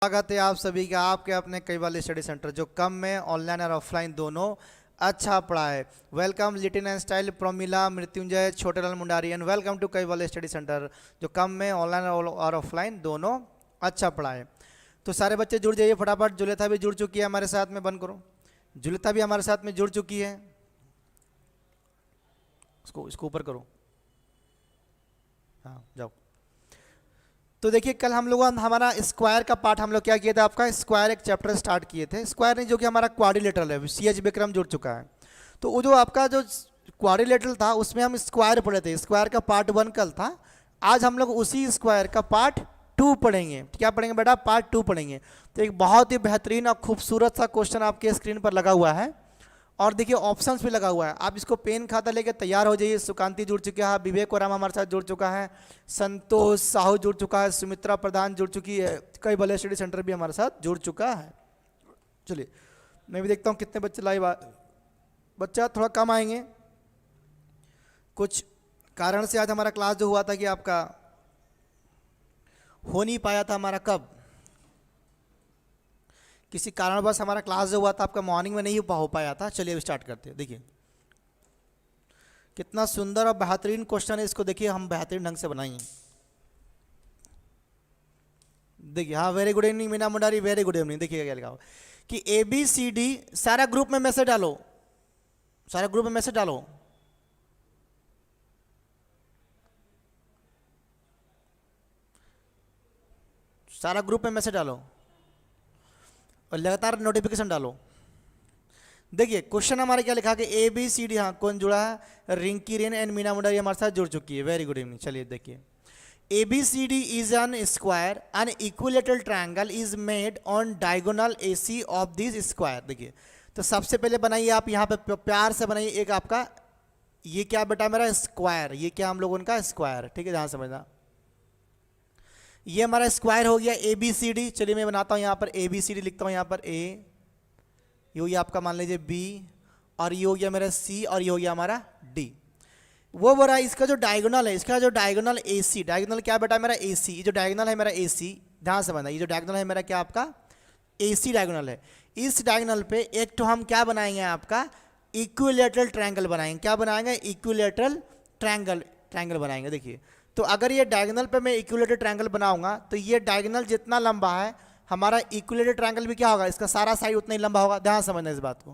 स्वागत है आप सभी का आपके अपने कई वाले स्टडी सेंटर जो कम में ऑनलाइन और ऑफलाइन दोनों अच्छा पढ़ाए। वेलकम लिटिन and style, Promila, Mrityunjay, Chhotelal Mundari and welcome to कई वाले स्टडी सेंटर जो कम में ऑनलाइन और ऑफलाइन दोनों अच्छा पढ़ाए। तो सारे बच्चे जुड़ जाइए फटाफट। जुलेथा भी जुड़ चुकी है हमारे साथ में, बंद करो। जुलेथा भी हमारे साथ में जुड़ चुकी है, इसको ऊपर करो। हाँ जाओ। तो देखिए कल हम लोग हमारा स्क्वायर का पार्ट हम लोग क्या किया था, आपका स्क्वायर एक चैप्टर स्टार्ट किए थे। स्क्वायर नहीं, जो कि हमारा क्वाड्रिलेटरल है, CH विक्रम जुड़ चुका है। तो वो जो आपका जो क्वाड्रिलेटरल था उसमें हम स्क्वायर पढ़े थे। स्क्वायर का पार्ट 1 कल था। आज हम लोग उसी स्क्वायर का पार्ट 2 पढ़ेंगे। क्या पढ़ेंगे बेटा? पार्ट 2 पढ़ेंगे। तो एक बहुत ही बेहतरीन और खूबसूरत सा क्वेश्चन आपके स्क्रीन पर लगा हुआ है और देखिए ऑप्शंस भी लगा हुआ है। आप इसको पेन खाता लेके तैयार हो जाइए। सुकांति जुड़ चुका है, विवेक ओराम हमारे साथ जुड़ चुका है, संतोष साहू जुड़ चुका है, सुमित्रा प्रधान जुड़ चुकी है, कई भले स्टडी सेंटर भी हमारे साथ जुड़ चुका है। चलिए मैं भी देखता हूँ कितने बच्चे लाइव। बच्चा थोड़ा कम आएंगे, कुछ कारण से आज हमारा क्लास जो हुआ था कि आपका हो नहीं पाया था हमारा। कब किसी कारणवश हमारा क्लास जो हुआ था आपका मॉर्निंग में नहीं हो पाया था। चलिए अब स्टार्ट करते हैं। देखिए कितना सुंदर और बेहतरीन क्वेश्चन है, इसको देखिए हम बेहतरीन ढंग से बनाएंगे। देखिए हाँ, very good evening Meena Mundari, very good evening. देखिए क्या लिखा हुआ कि ABCD सारा ग्रुप में मैसेज डालो, सारा ग्रुप में मैसेज डालो। सारा ग्रुप में मैसेज डालो और लगातार नोटिफिकेशन डालो। देखिए क्वेश्चन हमारे क्या लिखा कि ABCD, हाँ कौन जुड़ा है? रिंकी रेन एंड मीना मुंडारी हमारे साथ जुड़ चुकी है, वेरी गुड इवनिंग। चलिए देखिए ABCD is an square, an equilateral triangle is made on diagonal AC of this square. देखिए तो सबसे पहले बनाइए आप यहाँ पे प्यार से बनाइए एक आपका, ये क्या बेटा मेरा स्क्वायर, ये क्या हम लोगों का स्क्वायर, ठीक है ध्यान समझना। ये हमारा स्क्वायर हो गया ABCD। चलिए मैं बनाता हूँ यहाँ पर ABCD लिखता हूँ यहाँ पर A, ये हो गया आपका मान लीजिए B, और ये हो गया मेरा C, और ये हो गया हमारा D। वो बोल रहा है इसका जो डायगोनल है, इसका जो डायगोनल AC, डायगोनल क्या बेटा मेरा AC, ये जो डायगोनल है मेरा AC, ध्यान से समझना, ये जो डायगोनल है मेरा क्या आपका AC डायगोनल है। इस डायगोनल पे एक तो हम क्या बनाएंगे आपका इक्विलेटरल ट्रायंगल बनाएंगे। क्या बनाएंगे? इक्विलेटरल ट्रायंगल बनाएंगे। देखिए तो अगर ये डायगोनल पे मैं इक्विलेटरल ट्रायंगल बनाऊंगा तो ये डायगोनल जितना लंबा है हमारा इक्विलेटरल ट्रायंगल भी क्या होगा, इसका सारा साइड उतना ही लंबा होगा। ध्यान समझना इस बात को।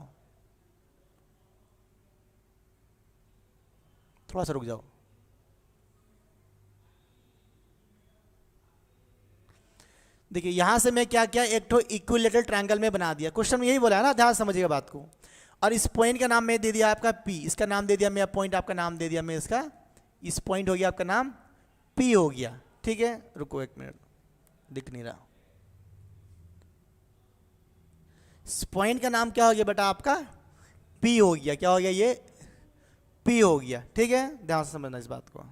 थोड़ा सा रुक जाओ। देखिए यहां से मैं क्या किया, एक तो इक्विलेटरल ट्रायंगल में बना दिया। क्वेश्चन में यही बोला है ना, ध्यान समझिएगा बात को। और इस पॉइंट का नाम मैं दे दिया आपका P, इसका नाम दे दिया मैं, पॉइंट आपका नाम दे दिया मैं इसका, इस पॉइंट हो गया आपका नाम P हो गया। ठीक है रुको एक मिनट, दिख नहीं रहा। इस पॉइंट का नाम क्या हो गया बेटा आपका P हो गया। क्या हो गया? ये P हो गया। ठीक है ध्यान से समझना इस बात को।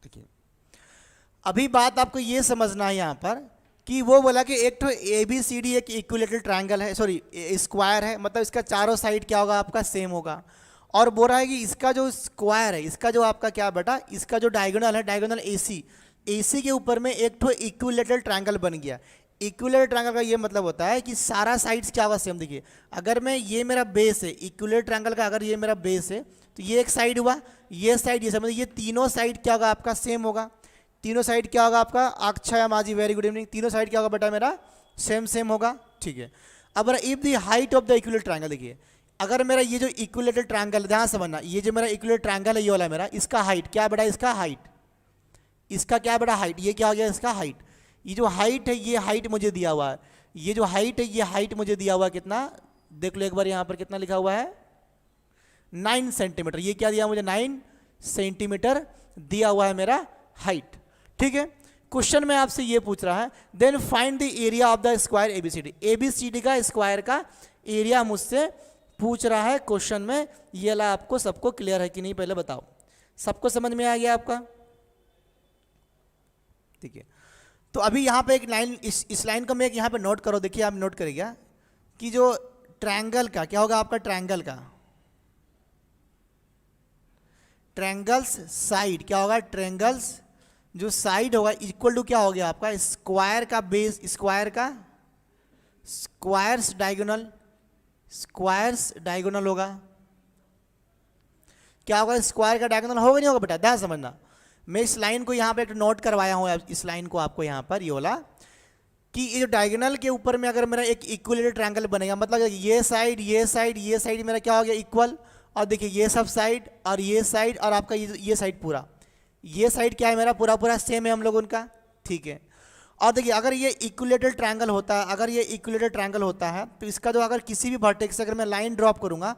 देखिए अभी बात आपको ये समझना है यहाँ पर कि वो बोला कि एक तो ABCD एक इक्विलेटरल ट्रायंगल है, सॉरी स्क्वायर है, मतलब इसका चारों साइड क्या होगा आपका सेम होगा। और बोल रहा है कि इसका जो स्क्वायर है, इसका जो आपका क्या बेटा, इसका जो डायगोनल है, डायगोनल AC के ऊपर में एक तो इक्विलेटरल ट्रायंगल बन गया। इक्विलेटरल ट्रायंगल का ये मतलब होता है कि सारा साइड्स क्या होगा सेम। देखिए अगर मैं, ये मेरा बेस है इक्विलेटरल ट्रायंगल का, अगर ये मेरा बेस है तो ये एक साइड हुआ, ये साइड, ये समझ, ये तीनों साइड क्या होगा आपका सेम होगा। तीनों साइड क्या होगा आपका, अक्षय माजी वेरी गुड इवनिंग, तीनों साइड क्या होगा बेटा मेरा सेम होगा। ठीक है अब if the height of the equilateral triangle, देखिए अगर मेरा ये जो इक्विलेटरल ट्रायंगल, ध्यान समझना, ये जो मेरा इक्विलेटरल ट्रायंगल है ये वाला मेरा, इसका हाइट क्या बेटा, इसका हाइट, इसका क्या बेटा हाइट, ये क्या हो गया इसका हाइट। ये जो हाइट है ये हाइट मुझे दिया हुआ है, ये जो हाइट है ये हाइट मुझे दिया हुआ है कितना, देख लो एक बार यहाँ पर कितना लिखा हुआ है 9 सेंटीमीटर। ये क्या दिया मुझे 9 सेंटीमीटर दिया हुआ है मेरा हाइट। ठीक है क्वेश्चन में आपसे ये पूछ रहा है then find the area of the square ABCD का स्क्वायर का एरिया मुझसे पूछ रहा है क्वेश्चन में। ये ला आपको सबको क्लियर है कि नहीं पहले बताओ, सबको समझ में आ गया आपका? ठीक है तो अभी यहाँ पे एक लाइन, इस लाइन को मैं एक यहाँ पे नोट करो। देखिए आप नोट करिएगा कि जो ट्रायंगल का क्या होगा आपका, ट्रायंगल का ट्रायंगल्स साइड क्या होगा, ट्रायंगल्स जो साइड होगा इक्वल टू क्या हो गया आपका स्क्वायर का बेस, स्क्वायर का स्क्वायर्स डायगोनल होगा। क्या होगा, स्क्वायर का डायगोनल होगा नहीं होगा बेटा, ध्यान समझना। मैं इस लाइन को यहाँ पे एक नोट करवाया हूँ, इस लाइन को आपको यहाँ पर ये वाला, कि ये जो डायगोनल के ऊपर में अगर मेरा एक इक्विलेटरल ट्रायंगल बनेगा, मतलब ये साइड ये साइड ये साइड मेरा क्या हो गया इक्वल, और देखिए ये सब साइड और ये साइड और आपका ये साइड पूरा, ये साइड क्या है मेरा पूरा पूरा सेम है हम लोग उनका, ठीक है। और देखिए अगर ये इक्विलेटरल ट्रायंगल होता है, अगर ये इक्विलेटरल ट्रायंगल होता है तो इसका जो अगर किसी भी वर्टेक्स से अगर मैं लाइन ड्रॉप करूँगा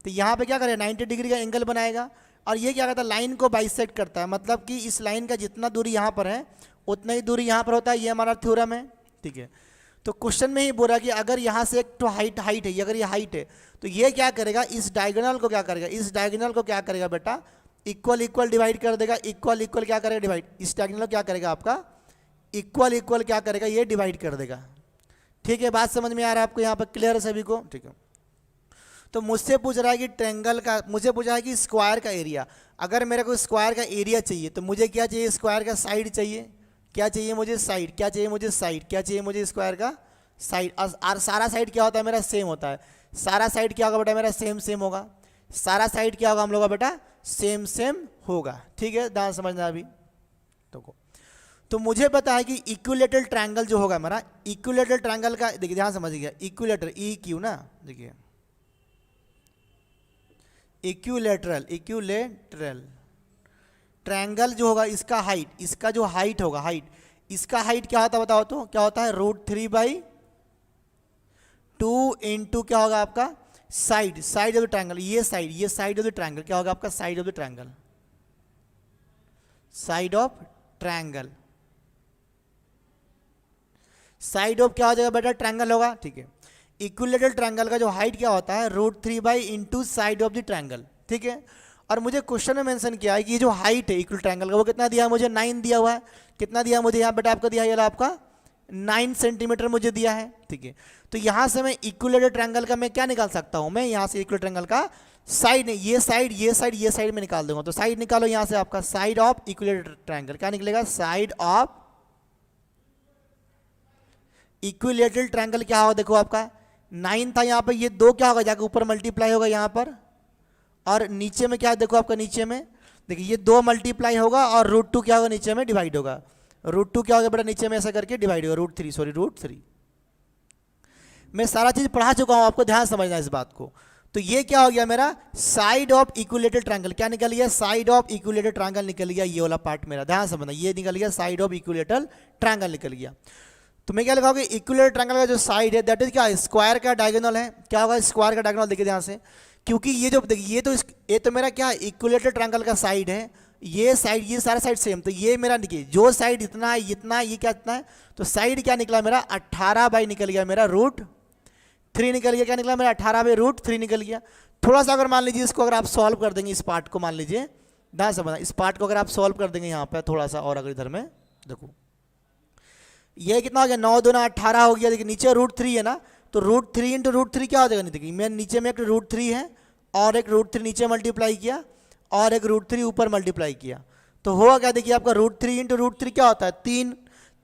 तो यहाँ पे क्या करेगा 90 डिग्री का एंगल बनाएगा, और ये क्या करता है लाइन को बाइसेक्ट करता है, मतलब कि इस लाइन का जितना दूरी यहाँ पर है उतना ही दूरी यहाँ पर होता है, ये हमारा थ्योरम है, ठीक है। तो क्वेश्चन में ही बोल रहा है कि अगर यहाँ से एक तो हाइट है, अगर ये हाइट है तो ये क्या करेगा, इस डायगोनल को क्या करेगा, इस डायगोनल को क्या करेगा बेटा इक्वल इक्वल डिवाइड कर देगा, इक्वल इक्वल क्या करेगा डिवाइड, इस डायगोनल को क्या करेगा आपका इक्वल इक्वल क्या करेगा ये डिवाइड कर देगा, ठीक है। बात समझ में आ रहा है आपको यहाँ पर, क्लियर है सभी को, ठीक है। तो मुझसे पूछ रहा है कि ट्रायंगल का, मुझे पूछा है कि स्क्वायर का एरिया, अगर मेरे को स्क्वायर का एरिया चाहिए तो मुझे क्या चाहिए, स्क्वायर का साइड चाहिए, क्या चाहिए मुझे साइड, क्या चाहिए मुझे साइड, क्या चाहिए मुझे स्क्वायर का साइड, और सारा साइड क्या होता है मेरा सेम होता है, सारा साइड क्या होगा बेटा मेरा सेम सेम होगा, सारा साइड क्या होगा हम लोग का बेटा सेम सेम होगा, ठीक है। ध्यान समझना अभी तो मुझे पता है कि इक्विलेटरल ट्रायंगल जो होगा हमारा, इक्विलेटरल ट्रायंगल का देखिए ध्यान समझिएगा, इक्विलेटरल ई क्यू ना, देखिए इक्विलेटरल ट्रायंगल जो होगा इसका हाइट, इसका जो हाइट होगा हाइट, इसका हाइट क्या होता है बताओ तो, क्या होता है √3/2 इंटू क्या होगा आपका side, side of the triangle, ये साइड ऑफ द ट्रायंगल क्या होगा आपका side of the triangle, side of triangle, side of क्या हो जाएगा बेटा ट्रायंगल होगा, ठीक है। इक्विलेटरल ट्रायंगल का जो हाइट क्या होता है √3 into side of the triangle, ठीक है। और मुझे क्वेश्चन में मेंशन किया है कि ये जो हाइट है इक्विलेटरल ट्रायंगल का वो कितना दिया है मुझे 9 दिया हुआ है, कितना दिया मुझे यहाँ बेटा आपका दिया है आपका 9 सेंटीमीटर मुझे दिया है, ठीक है। तो यहाँ से मैं इक्विलेटरल ट्रायंगल का मैं क्या निकाल सकता हूँ, मैं यहाँ से इक्विलेटरल ट्रायंगल का साइड, ये साइड ये साइड ये साइड में निकाल दूंगा, तो साइड निकालो यहाँ से आपका साइड ऑफ इक्विलेटरल ट्रायंगल क्या निकलेगा, साइड ऑफ इक्विलेटरल ट्रायंगल क्या होगा देखो आपका 9 था यहाँ पर, ये 2 क्या होगा जाकर ऊपर मल्टीप्लाई होगा यहाँ पर, और नीचे में क्या है देखो आपका नीचे में देखिए ये 2 मल्टीप्लाई होगा और √2 क्या होगा नीचे में डिवाइड होगा, √2 क्या होगा बेटा नीचे में ऐसा करके डिवाइड होगा √3 मैं सारा चीज पढ़ा चुका हूँ, आपको ध्यान समझना इस बात को। तो ये क्या हो गया मेरा साइड ऑफ इक्विलेटरल ट्रायंगल, क्या निकल गया साइड ऑफ इक्विलेटरल ट्रायंगल निकल गया, ये वाला पार्ट मेरा ध्यान समझना, ये निकल गया साइड ऑफ इक्विलेटरल ट्रायंगल निकल गया। तो मैं क्या लगाऊंगा इक्विलेटरल ट्रायंगल का जो साइड है दैट इज क्या स्क्वायर का डायगोनल है, क्या होगा स्क्वायर का डायगोनल, देखिए ध्यान से, क्योंकि ये जो देखिए ये तो मेरा क्या इक्विलेटरल ट्रायंगल का साइड है, ये साइड ये सारा साइड सेम, तो ये मेरा देखिए जो साइड इतना है इतना ये क्या इतना है, तो साइड क्या निकला मेरा 18 निकल गया मेरा √3 निकल गया, क्या निकला मेरा 18/√3 निकल गया। थोड़ा सा अगर मान लीजिए इसको अगर आप सॉल्व कर देंगे इस पार्ट को, मान लीजिए ध्यान समझना, इस पार्ट को अगर आप सॉल्व कर देंगे यहाँ पे थोड़ा सा और अगर इधर में देखो ये कितना हो गया 9 दूना 18 हो गया, देखिए नीचे √3 है ना, तो √3 इंटू √3 क्या हो जाएगा, देखिए मैं नीचे में एक √3 है और एक √3 नीचे मल्टीप्लाई किया और एक √3 ऊपर मल्टीप्लाई किया, तो हुआ क्या देखिए आपका √3 इंटू √3 क्या होता है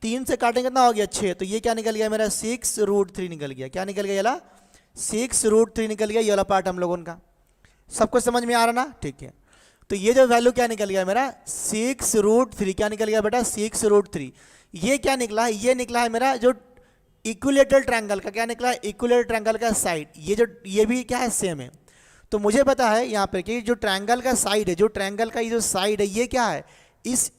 3 से काटेंगे कितना हो गया 6, तो ये क्या निकल गया मेरा 6√3 निकल गया, क्या निकल गया ये 6√3 निकल गया, ये वाला पार्ट हम लोगों का सबको समझ में आ रहा ना, ठीक है। तो ये जो वैल्यू क्या निकल गया मेरा 6√3, क्या निकल गया बेटा 6√3, ये क्या निकला है, ये निकला है मेरा जो इक्विलेटरल ट्रायंगल का, क्या निकला है इक्विलेटरल ट्रायंगल का साइड, ये भी क्या है सेम है। तो मुझे पता है यहाँ पे कि जो ट्रायंगल का साइड है, जो ट्रायंगल का ये जो साइड है ये क्या है इस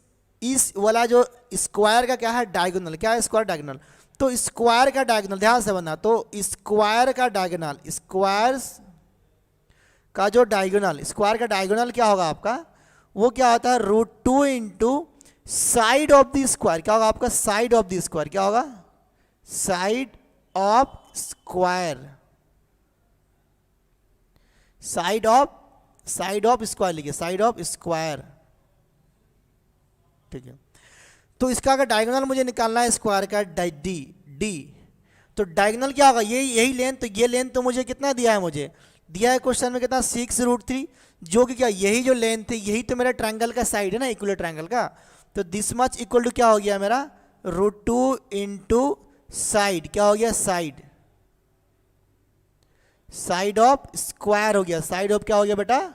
वाला जो स्क्वायर का क्या है डायगोनल, क्या है स्क्वायर डायगोनल, तो स्क्वायर का डायगोनल ध्यान से बनना, तो स्क्वायर का डायगोनल, स्क्वायर का जो डायगोनल, स्क्वायर का डायगोनल क्या होगा आपका, वो क्या होता है √2 into side of the square, क्या होगा आपका साइड ऑफ द स्क्वायर, क्या होगा side of square, side of square लिखिए, साइड ऑफ स्क्वायर, ठीक है। तो इसका अगर डायगोनल मुझे निकालना है स्क्वायर का डी, तो डायगोनल क्या होगा यही लेंथ, तो ये लेंथ तो मुझे कितना दिया है, मुझे दिया है क्वेश्चन में कितना 6√3, जो कि क्या यही जो लेंथ है यही तो मेरा ट्रायंगल का साइड है ना इक्विलेटरल ट्रायंगल का, तो दिस मच इक्वल टू क्या हो गया मेरा, √2 इंटू साइड, क्या हो गया, साइड, साइड ऑफ स्क्वायर हो गया, साइड ऑफ क्या हो गया बेटा,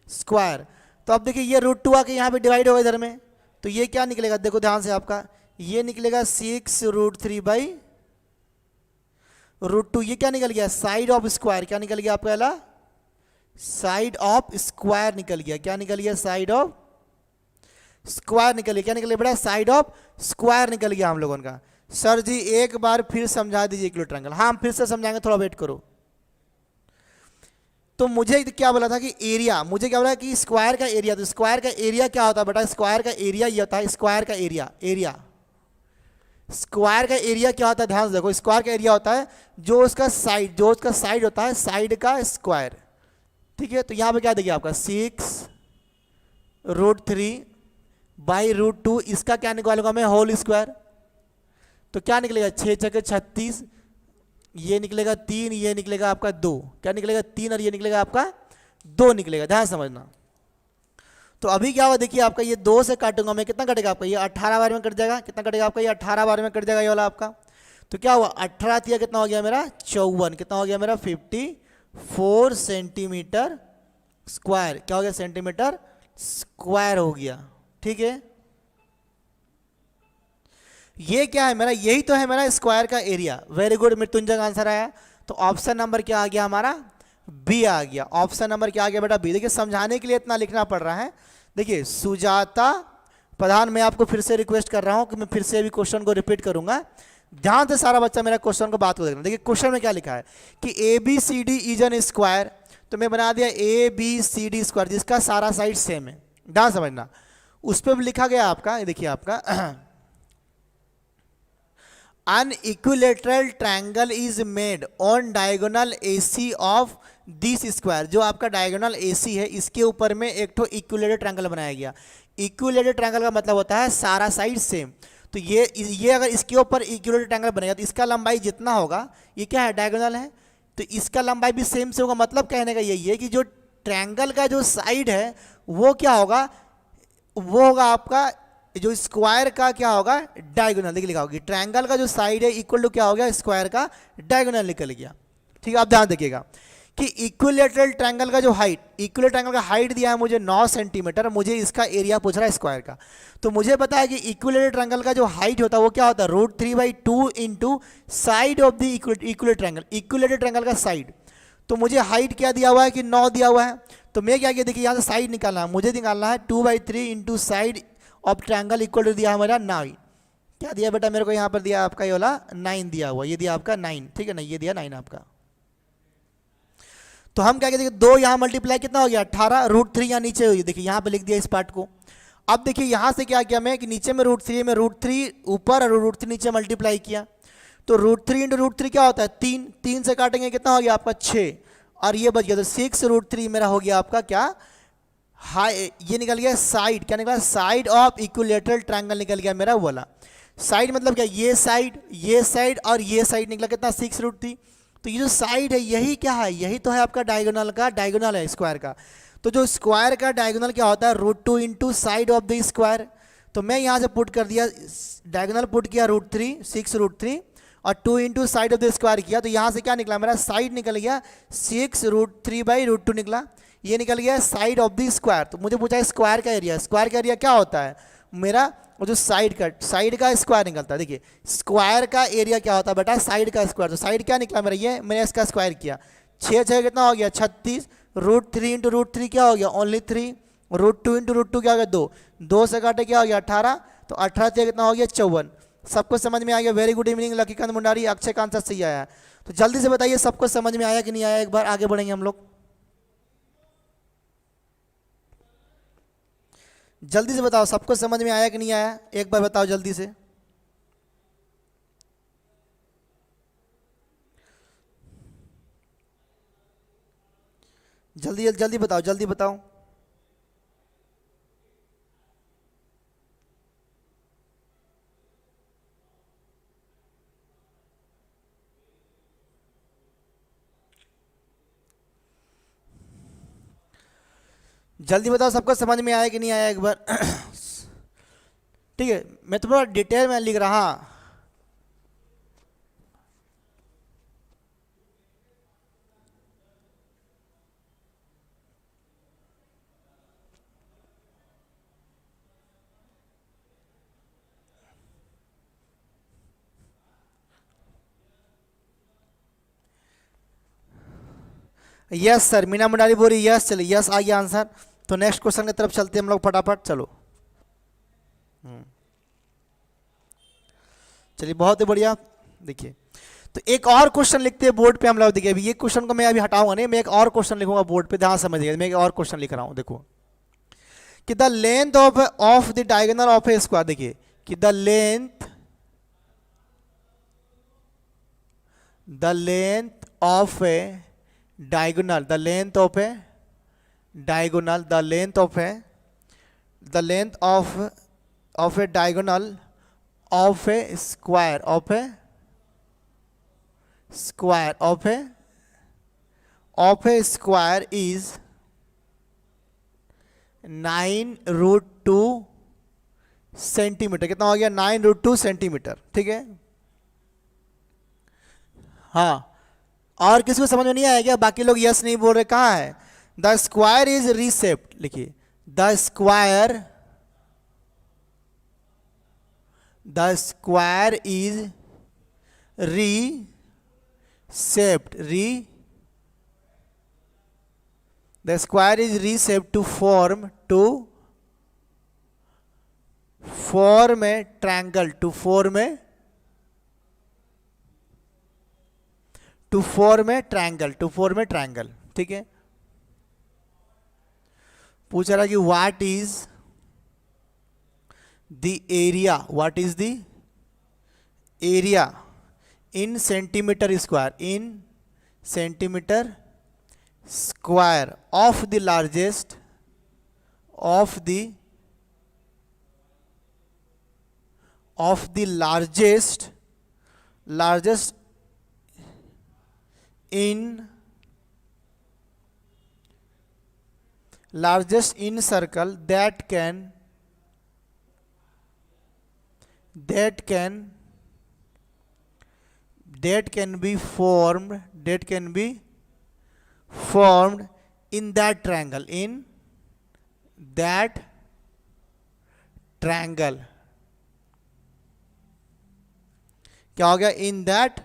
स्क्वायर। तो अब देखिए ये √2 आके यहाँ पे डिवाइड होगा इधर में, तो ये क्या निकलेगा, देखो ध्यान से आपका, ये निकलेगा 6√3/√2, ये क्या निकल गया, साइड ऑफ स्क्वायर, क्या निकल गया आपका वाला, साइड ऑफ स्क्वायर निकल गया, क्या निकल गया, साइड ऑफ स्क्वायर निकल गया, क्या निकल गया बेटा, साइड ऑफ स्क्वायर निकल गया हम लोगों का। सर जी एक बार फिर समझा दीजिए इक्विलेटरल ट्रायंगल। हाँ हम फिर से समझाएंगे, थोड़ा वेट करो। तो मुझे क्या बोला था कि एरिया, मुझे क्या बोला कि स्क्वायर का एरिया, तो स्क्वायर का एरिया क्या होता है बेटा, स्क्वायर का एरिया ये होता है, स्क्वायर का एरिया, एरिया स्क्वायर का एरिया क्या होता है, ध्यान से देखो, स्क्वायर का एरिया होता है जो उसका साइड, जो उसका साइड होता है, साइड का स्क्वायर, ठीक है। तो यहाँ पे क्या देखिए आपका 6√3/√2, इसका क्या निकालूंगा मैं, होल स्क्वायर, तो क्या निकलेगा, 6 × 36, ये निकलेगा 3, ये निकलेगा आपका 2, क्या निकलेगा 3 और ये निकलेगा आपका 2 निकलेगा, ध्यान समझना। तो अभी क्या हुआ देखिए आपका, ये 2 से काटूंगा मैं, कितना कटेगा आपका, ये 18 बार में कट जाएगा, कितना कटेगा आपका, ये 18 बार में कट जाएगा ये वाला आपका। तो क्या हुआ, 18 तिया कितना हो गया मेरा, 54, कितना हो गया मेरा, 54 सेंटीमीटर स्क्वायर, क्या हो गया, सेंटीमीटर स्क्वायर हो गया, ठीक है। ये क्या है मेरा, यही तो है मेरा स्क्वायर का एरिया। वेरी गुड, मृत्युंजय का आंसर आया। तो ऑप्शन नंबर क्या आ गया हमारा, बी आ गया। ऑप्शन नंबर क्या आ गया बेटा, बी। देखिए समझाने के लिए इतना लिखना पड़ रहा है। देखिए सुजाता प्रधान, मैं आपको फिर से रिक्वेस्ट कर रहा हूं कि मैं फिर से अभी क्वेश्चन को रिपीट करूंगा, ध्यान से सारा बच्चा मेरा क्वेश्चन को बात को देखना। देखिए क्वेश्चन में क्या लिखा है कि ABCD इज एन स्क्वायर, तो मैं बना दिया ABCD स्क्वायर जिसका सारा साइड सेम है, ध्यान समझना। उस पर भी लिखा गया आपका, देखिए आपका an equilateral triangle is made on diagonal AC of this square, जो आपका डायगोनल AC है इसके ऊपर में एक तो इक्विलेटरल ट्रायंगल बनाया गया। इक्विलेटरल ट्रायंगल का मतलब होता है सारा साइड सेम। तो ये अगर इसके ऊपर इक्विलेटरल ट्रायंगल बनेगा तो इसका लंबाई जितना होगा, ये क्या है, डायगोनल है, तो इसका लंबाई भी सेम से होगा। मतलब कहने का यही है कि जो ट्रायंगल का जो साइड है वो क्या होगा, वो होगा आपका जो स्क्वायर का क्या होगा, डायगोनल। देखिए लिखा होगा ट्रायंगल का जो साइड है इक्वल टू क्या हो गया, स्क्वायर का डायगोनल निकल गया, ठीक है। आप ध्यान देखिएगा कि इक्विलेटरल ट्रायंगल का जो हाइट, इक्विलेटरल ट्रायंगल का हाइट दिया है मुझे 9 सेंटीमीटर, मुझे इसका एरिया पूछ रहा है स्क्वायर का। तो मुझे पता है कि इक्विलेटरल ट्रायंगल का जो हाइट होता है वो क्या होता है, √3/2 into side of the equilateral triangle, equilateral triangle का साइड। तो मुझे हाइट क्या दिया हुआ है कि 9 दिया हुआ है। तो मैं क्या किया, देखिए यहाँ से साइड निकालना है, मुझे निकालना है 2/3 into side of triangle equal to दिया हमारा 9, क्या दिया बेटा मेरे को यहाँ पर दिया आपका ये वाला 9 दिया हुआ, ये दिया आपका 9, ठीक है ना, ये दिया 9 आपका। तो हम क्या कहते हैं, 2 यहाँ मल्टीप्लाई कितना हो गया 18, √3 यहाँ नीचे हुई, देखिए यहाँ पे लिख दिया इस पार्ट को। अब देखिए यहाँ से क्या किया मैं कि नीचे में √3 में √3 ऊपर और √3 नीचे मल्टीप्लाई किया। तो √3 इंटू √3 क्या होता है 3, 3 से काटेंगे कितना हो गया आपका 6, और ये बच गया तो 6√3 मेरा हो गया आपका क्या, हाई, ये निकल गया साइड, क्या निकला, साइड ऑफ इक्विलेटरल ट्रायंगल निकल गया मेरा वाला। साइड मतलब क्या, ये साइड और ये साइड निकला कितना 6√3। तो ये जो साइड है यही क्या है, यही तो है आपका डायगोनल का, डायगोनल है स्क्वायर का। तो जो स्क्वायर का डायगोनल क्या होता है, √2 into side of the square. तो मैं यहाँ से पुट कर दिया, डायगोनल पुट किया √3, 6√3 और 2 into side of the square किया। तो यहाँ से क्या निकला मेरा, साइड निकल गया 6√3/√2 निकला, ये निकल गया साइड ऑफ द स्क्वायर। तो मुझे पूछा है स्क्वायर का एरिया, स्क्वायर का एरिया क्या होता है मेरा, वो जो साइड का स्क्वायर निकलता है। देखिए स्क्वायर का एरिया क्या होता है बेटा, साइड का स्क्वायर। तो साइड क्या निकला मेरा, ये मैंने इसका स्क्वायर किया, 6 कितना हो गया 36, √3 इंटू √3 क्या हो गया ओनली 3, √2 इंटू √2 क्या हो गया 2, 2 से काटे क्या हो गया 18, तो 18 कितना हो गया 54। सबको समझ में आ गया, very good evening Lakikant Mundari, Akshay का आंसर सही आया। तो जल्दी से बताइए सबको समझ में आया कि नहीं आया, एक बार आगे बढ़ेंगे हम लोग, जल्दी से बताओ सबको समझ में आया कि नहीं आया, एक बार बताओ जल्दी से। जल्दी जल्दी बताओ, जल्दी बताओ। जल्दी बताओ सबको समझ में आया कि नहीं आया एक बार ठीक है, मैं थोड़ा डिटेल में लिख रहा। यस सर, मीना मंडारी बोल रही यस, चलिए यस आ गया आंसर। तो नेक्स्ट क्वेश्चन की तरफ चलते हैं हम लोग फटाफट, चलो। चलिए बहुत ही बढ़िया। देखिए तो एक और क्वेश्चन लिखते हैं बोर्ड पे हम लोग। देखिए अभी ये क्वेश्चन को मैं अभी हटाऊंगा नहीं, मैं एक और क्वेश्चन लिखूंगा बोर्ड पे, ध्यान समझिएगा। मैं एक और क्वेश्चन लिख रहा हूं, देखो कि the length of the diagonal of a square. देखिए कि the length of a diagonal, the length of a diagonal, the length of a diagonal of a square of a square is 9√2 centimetre. कितना हो गया? 9√2 centimetre. ठीक है, हाँ। और किसी को समझ में नहीं आया क्या? बाकी लोग यस नहीं बोल रहे, कहाँ है? The square is reshaped. लिखिए the square is reshaped. The square is reshaped to form a triangle. To form a triangle. ठीक है, पूछ रहा कि what is the area in centimeter square of the largest in circle that can be formed in that triangle. क्या हो गया? In that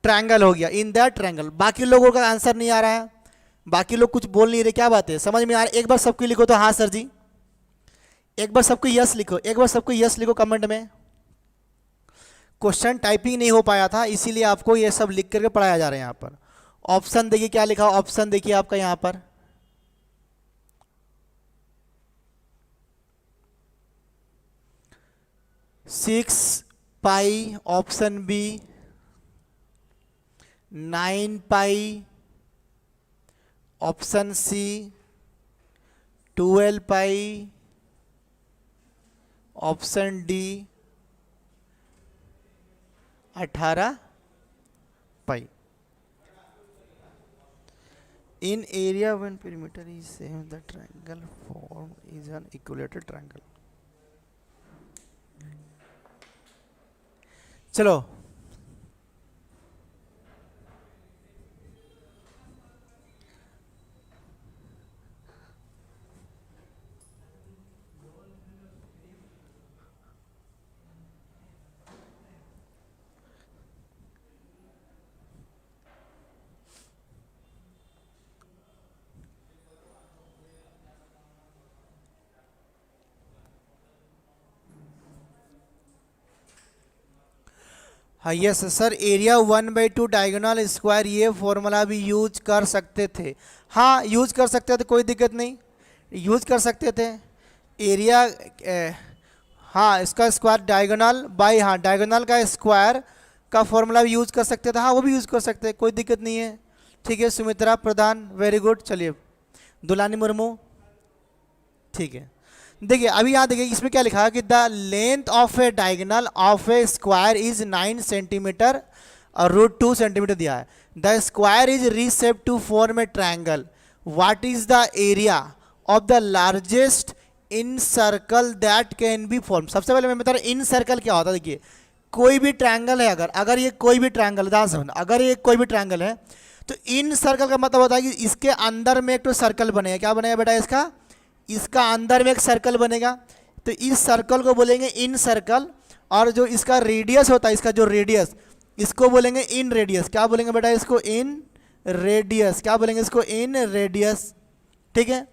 triangle हो गया, इन दैट ट्रायंगल। बाकी लोगों का आंसर नहीं आ रहा है, बाकी लोग कुछ बोल नहीं रहे, क्या बात है? समझ में आ रहा है? एक बार सबको लिखो तो, हाँ सर जी। एक बार सबको यस लिखो, कमेंट में। क्वेश्चन टाइपिंग नहीं हो पाया था, इसीलिए आपको ये सब लिख करके पढ़ाया जा रहा है। यहाँ पर ऑप्शन देखिए क्या लिखा, ऑप्शन देखिए आपका यहाँ पर 6 पाई, ऑप्शन बी 9 पाई, ऑप्शन सी 12 पाई, ऑप्शन डी 18 पाई। In area when perimeter is same, the triangle formed is an equilateral triangle. चलो हाँ yes sir, area 1/2 diagonal square, ये फॉर्मूला भी यूज कर सकते थे। हाँ यूज कर सकते थे, कोई दिक्कत नहीं, यूज कर सकते थे। एरिया हाँ इसका स्क्वायर डायगोनल बाई, हाँ डायगोनल का स्क्वायर का फॉर्मूला भी यूज कर सकते थे। हाँ वो भी यूज कर सकते हैं, कोई दिक्कत नहीं है। ठीक है सुमित्रा प्रधान, वेरी गुड। चलिए दुलानी मुर्मू, ठीक है। देखिए अभी यहाँ देखिए इसमें क्या लिखा है कि the length of a diagonal of a square is 9 centimetre और √2 सेंटीमीटर दिया है। The square is reshaped to form a triangle. What is the area of the largest incircle that can be form. सबसे पहले मैं बता रहा हूँ इन circle क्या होता है। देखिए कोई भी ट्रायंगल है, अगर ये कोई भी ट्रायंगल, ध्यान से, अगर ये कोई भी ट्रायंगल है तो इन सर्कल का मतलब होता है कि इसके अंदर में एक तो सर्कल बनेगा। क्या बनेगा बेटा इसका अंदर में एक सर्कल बनेगा, तो इस सर्कल को बोलेंगे इन सर्कल। और जो इसका रेडियस होता है, इसका जो रेडियस, इसको बोलेंगे इन रेडियस। क्या बोलेंगे बेटा इसको? इन रेडियस। क्या बोलेंगे इसको? इन रेडियस। ठीक है।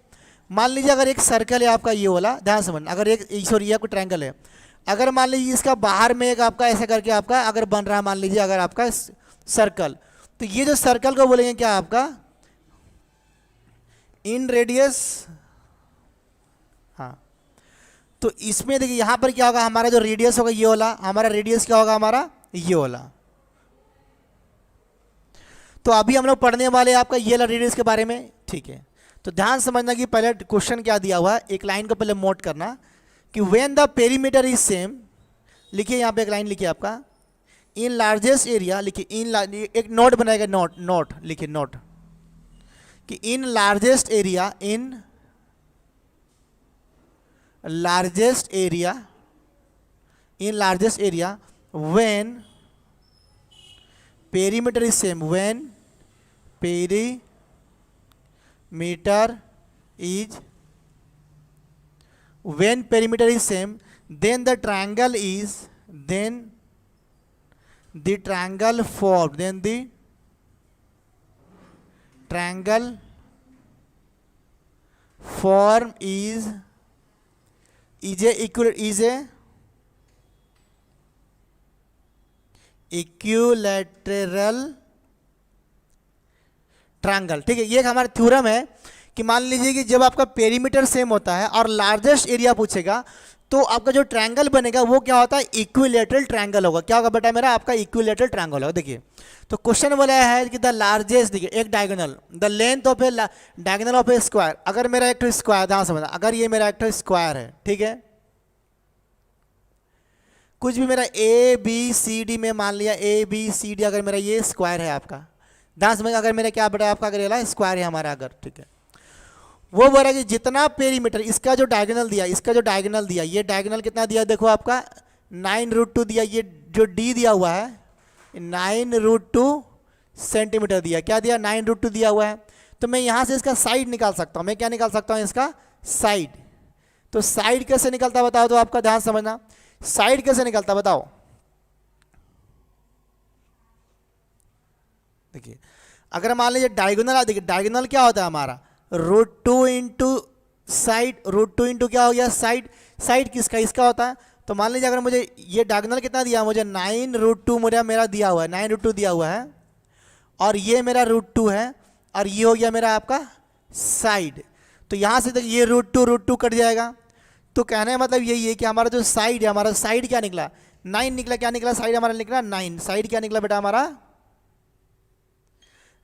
मान लीजिए अगर एक सर्कल है आपका ये वाला, ध्यान से, अगर एक सॉरी ये कोई ट्रायंगल है, अगर मान लीजिए इसका बाहर में एक आपका ऐसा करके आपका अगर बन रहा है, मान लीजिए अगर आपका सर्कल, तो ये जो सर्कल को बोलेंगे क्या आपका? इन रेडियस। हाँ, तो इसमें देखिए यहां पर क्या होगा, हमारा जो रेडियस होगा ये वाला, हमारा रेडियस क्या होगा? हमारा ये वाला। तो अभी हम लोग पढ़ने वाले आपका ये वाला रेडियस के बारे में। ठीक है, तो ध्यान समझना कि पहले क्वेश्चन क्या दिया हुआ है, एक लाइन को पहले नोट करना कि when the perimeter is same, लिखिए यहाँ पे एक लाइन लिखिए आपका, इन लार्जेस्ट एरिया, लिखिए इन, एक नोट बनाएगा, नोट लिखिए, नोट कि in largest area, in largest area when perimeter is same, when perimeter is same, then the triangle form is a equilateral triangle. ठीक है, ये एक हमारा थ्योरम है कि मान लीजिए कि जब आपका पेरीमीटर सेम होता है और लार्जेस्ट एरिया पूछेगा तो आपका जो ट्रायंगल बनेगा वो क्या होता है? इक्विलेटरल ट्रायंगल होगा। क्या होगा बेटा मेरा? आपका इक्विलेटरल ट्रायंगल होगा। देखिए तो क्वेश्चन बोला है कि द लार्जेस्ट, देखिए एक diagonal, the length of a diagonal of a square. अगर मेरा एक स्क्वायर, ध्यान समझना, अगर ये मेरा एक स्क्वायर है, ठीक है, कुछ भी मेरा ए बी सी डी में मान लिया, ए बी सी डी, अगर मेरा ये स्क्वायर है आपका, ध्यान समझ, अगर मेरा क्या बेटा आपका, अगर ये स्क्वायर है हमारा, अगर, ठीक है, वो बोल रहा है कि जितना पेरीमीटर, इसका जो डायगोनल दिया, ये डायगोनल कितना दिया? देखो आपका 9√2 दिया, ये जो डी दिया हुआ है 9√2 सेंटीमीटर दिया। क्या दिया? 9√2 दिया हुआ है। तो मैं यहाँ से इसका साइड निकाल सकता हूँ। मैं क्या निकाल सकता हूँ? इसका साइड। तो साइड कैसे निकलता बताओ तो आपका, ध्यान समझना, साइड कैसे निकलता बताओ। देखिए अगर मान लीजिए डायगोनल, देखिए डायगोनल क्या होता है हमारा? √2 इंटू साइड, √2 इंटू क्या हो गया? साइड। साइड किसका? इसका होता है। तो मान लीजिए अगर मुझे ये डायगोनल कितना दिया? मुझे 9√2 मेरा दिया हुआ है, 9√2 दिया हुआ है, और ये मेरा √2 है, और ये हो गया मेरा आपका साइड। तो यहाँ से देखिए ये √2 कट जाएगा। तो कहने का मतलब यही है कि हमारा जो साइड है, हमारा साइड क्या निकला? 9 निकला। क्या निकला? साइड हमारा निकला 9। साइड क्या निकला बेटा हमारा?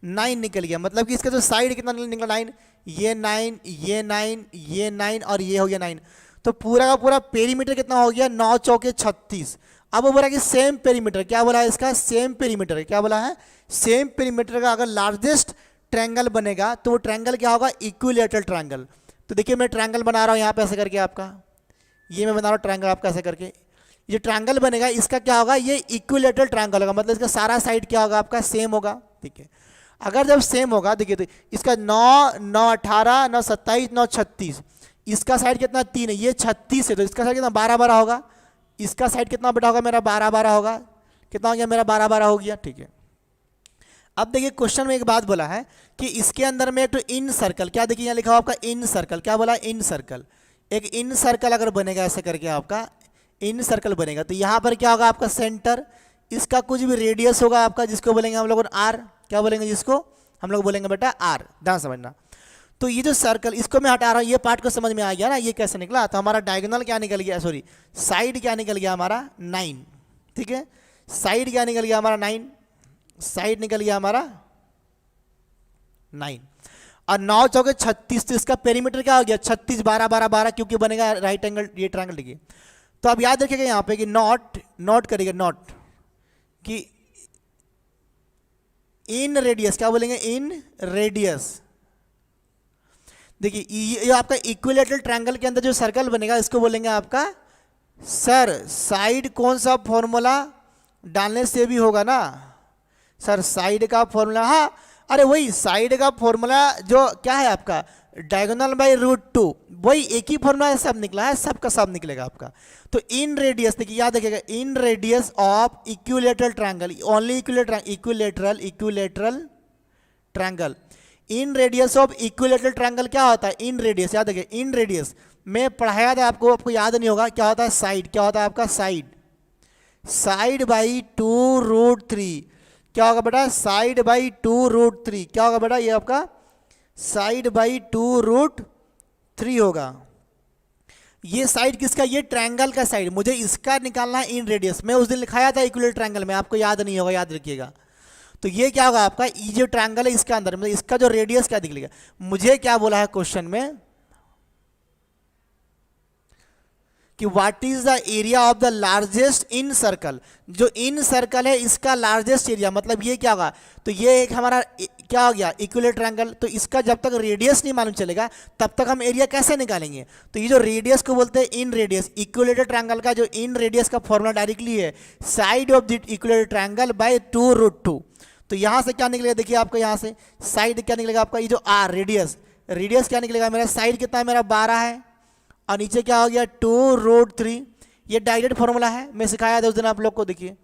9 निकल गया। मतलब कि इसका जो साइड कितना निकला? 9। ये 9, ये 9, ये 9, और ये हो गया 9। तो पूरा का पूरा पेरीमीटर कितना हो गया? 9 चौके 36। अब वो बोला कि सेम पेरीमीटर, क्या बोला है इसका? Same perimeter. क्या बोला है? सेम पेरीमीटर का अगर लार्जेस्ट ट्रायंगल बनेगा तो वो ट्रायंगल क्या होगा? Equilateral triangle. तो देखिए मैं ट्रायंगल बना रहा हूँ यहाँ पे ऐसे करके आपका, ये मैं बना रहा हूँ ट्रायंगल आपका ऐसे करके। ये ट्रायंगल बनेगा, इसका क्या होगा? ये इक्विलेटरल ट्रायंगल होगा, मतलब इसका सारा साइड क्या होगा? आपका सेम होगा। ठीक है, अगर जब सेम होगा, देखिए तो इसका 9, 9, 18, 9, 27, 9, 36, इसका साइड कितना? 3 है, ये 36 है, तो इसका साइड कितना? 12, 12 होगा। इसका साइड कितना बेटा होगा मेरा? 12, 12 होगा। कितना हो गया मेरा? 12, 12 हो गया। ठीक है, अब देखिए क्वेश्चन में एक बात बोला है कि इसके अंदर में एक तो इन सर्कल, क्या देखिए यहाँ लिखा हुआ आपका इन सर्कल, क्या बोला? इन सर्कल। एक इन सर्कल अगर बनेगा ऐसे करके आपका इन सर्कल बनेगा, तो यहाँ पर क्या होगा? आपका सेंटर, इसका कुछ भी रेडियस होगा आपका, जिसको बोलेंगे हम लोग आर। क्या बोलेंगे? जिसको हम लोग बोलेंगे बेटा आर। ध्यान समझना। तो ये जो सर्कल, इसको मैं हटा रहा हूँ, ये पार्ट को समझ में आ गया ना, ये कैसे निकला? तो हमारा डायगोनल क्या निकल गया? सॉरी, साइड क्या निकल गया हमारा? 9। ठीक है, साइड क्या निकल गया हमारा? 9। साइड निकल गया हमारा 9, और 9 चौके 36, तो इसका पेरीमीटर क्या हो गया? 36, 12, 12, 12, क्योंकि बनेगा राइट एंगल ये ट्रायंगल। देखिए तो अब याद रखिएगा यहाँ पे कि नॉट करिएगा, नॉट कि इन रेडियस, क्या बोलेंगे? इन रेडियस। देखिए ये आपका इक्विलेटरल ट्रायंगल के अंदर जो सर्कल बनेगा इसको बोलेंगे आपका, सर साइड कौन सा फॉर्मूला डालने से भी होगा ना सर, साइड का फॉर्मूला, हाँ अरे वही साइड का फॉर्मूला जो क्या है आपका डायगोनल बाई √2, वही एक ही फॉर्मूला सब निकला है, सबका सब निकलेगा आपका। तो इन रेडियस, देखिए याद रखिएगा, इन radius of equilateral triangle, only equilateral triangle, in radius of equilateral triangle क्या होता है, इन रेडियस, याद रखिए इन रेडियस में पढ़ाया था आपको याद नहीं होगा क्या होता है साइड, क्या होता है आपका साइड, साइड बाई 2√3, क्या होगा बेटा साइड बाई 2√3, क्या होगा बेटा ये आपका साइड बाई 2√3 होगा। ये साइड किसका, ये ट्रायंगल का साइड, मुझे इसका निकालना है इन रेडियस, मैं उस दिन लिखाया था इक्विलेटरल ट्रायंगल में, आपको याद नहीं होगा, याद रखिएगा। तो ये क्या होगा आपका, ये जो ट्रायंगल है इसके अंदर मतलब इसका जो रेडियस क्या निकलेगा, मुझे क्या बोला है क्वेश्चन में कि what is the area of the largest in circle, जो इन सर्कल है इसका लार्जेस्ट एरिया, मतलब ये क्या होगा, तो ये एक हमारा क्या हो गया इक्विलेटरल ट्रायंगल, तो इसका जब तक रेडियस नहीं मालूम चलेगा तब तक हम एरिया कैसे निकालेंगे। तो ये जो रेडियस को बोलते हैं इन रेडियस, इक्विलेटरल ट्रायंगल का जो इन रेडियस का फॉर्मूला डायरेक्टली है side of the equilateral triangle by 2√2। तो यहाँ से क्या निकलेगा, देखिए आपका यहाँ से साइड क्या निकलेगा आपका, ये जो आर रेडियस, रेडियस क्या निकलेगा मेरा, साइड कितना है मेरा 12 है, और नीचे क्या हो गया 2√3, ये डायरेक्ट फॉर्मूला है, मैं सिखाया था उस दिन आप लोग को। देखिए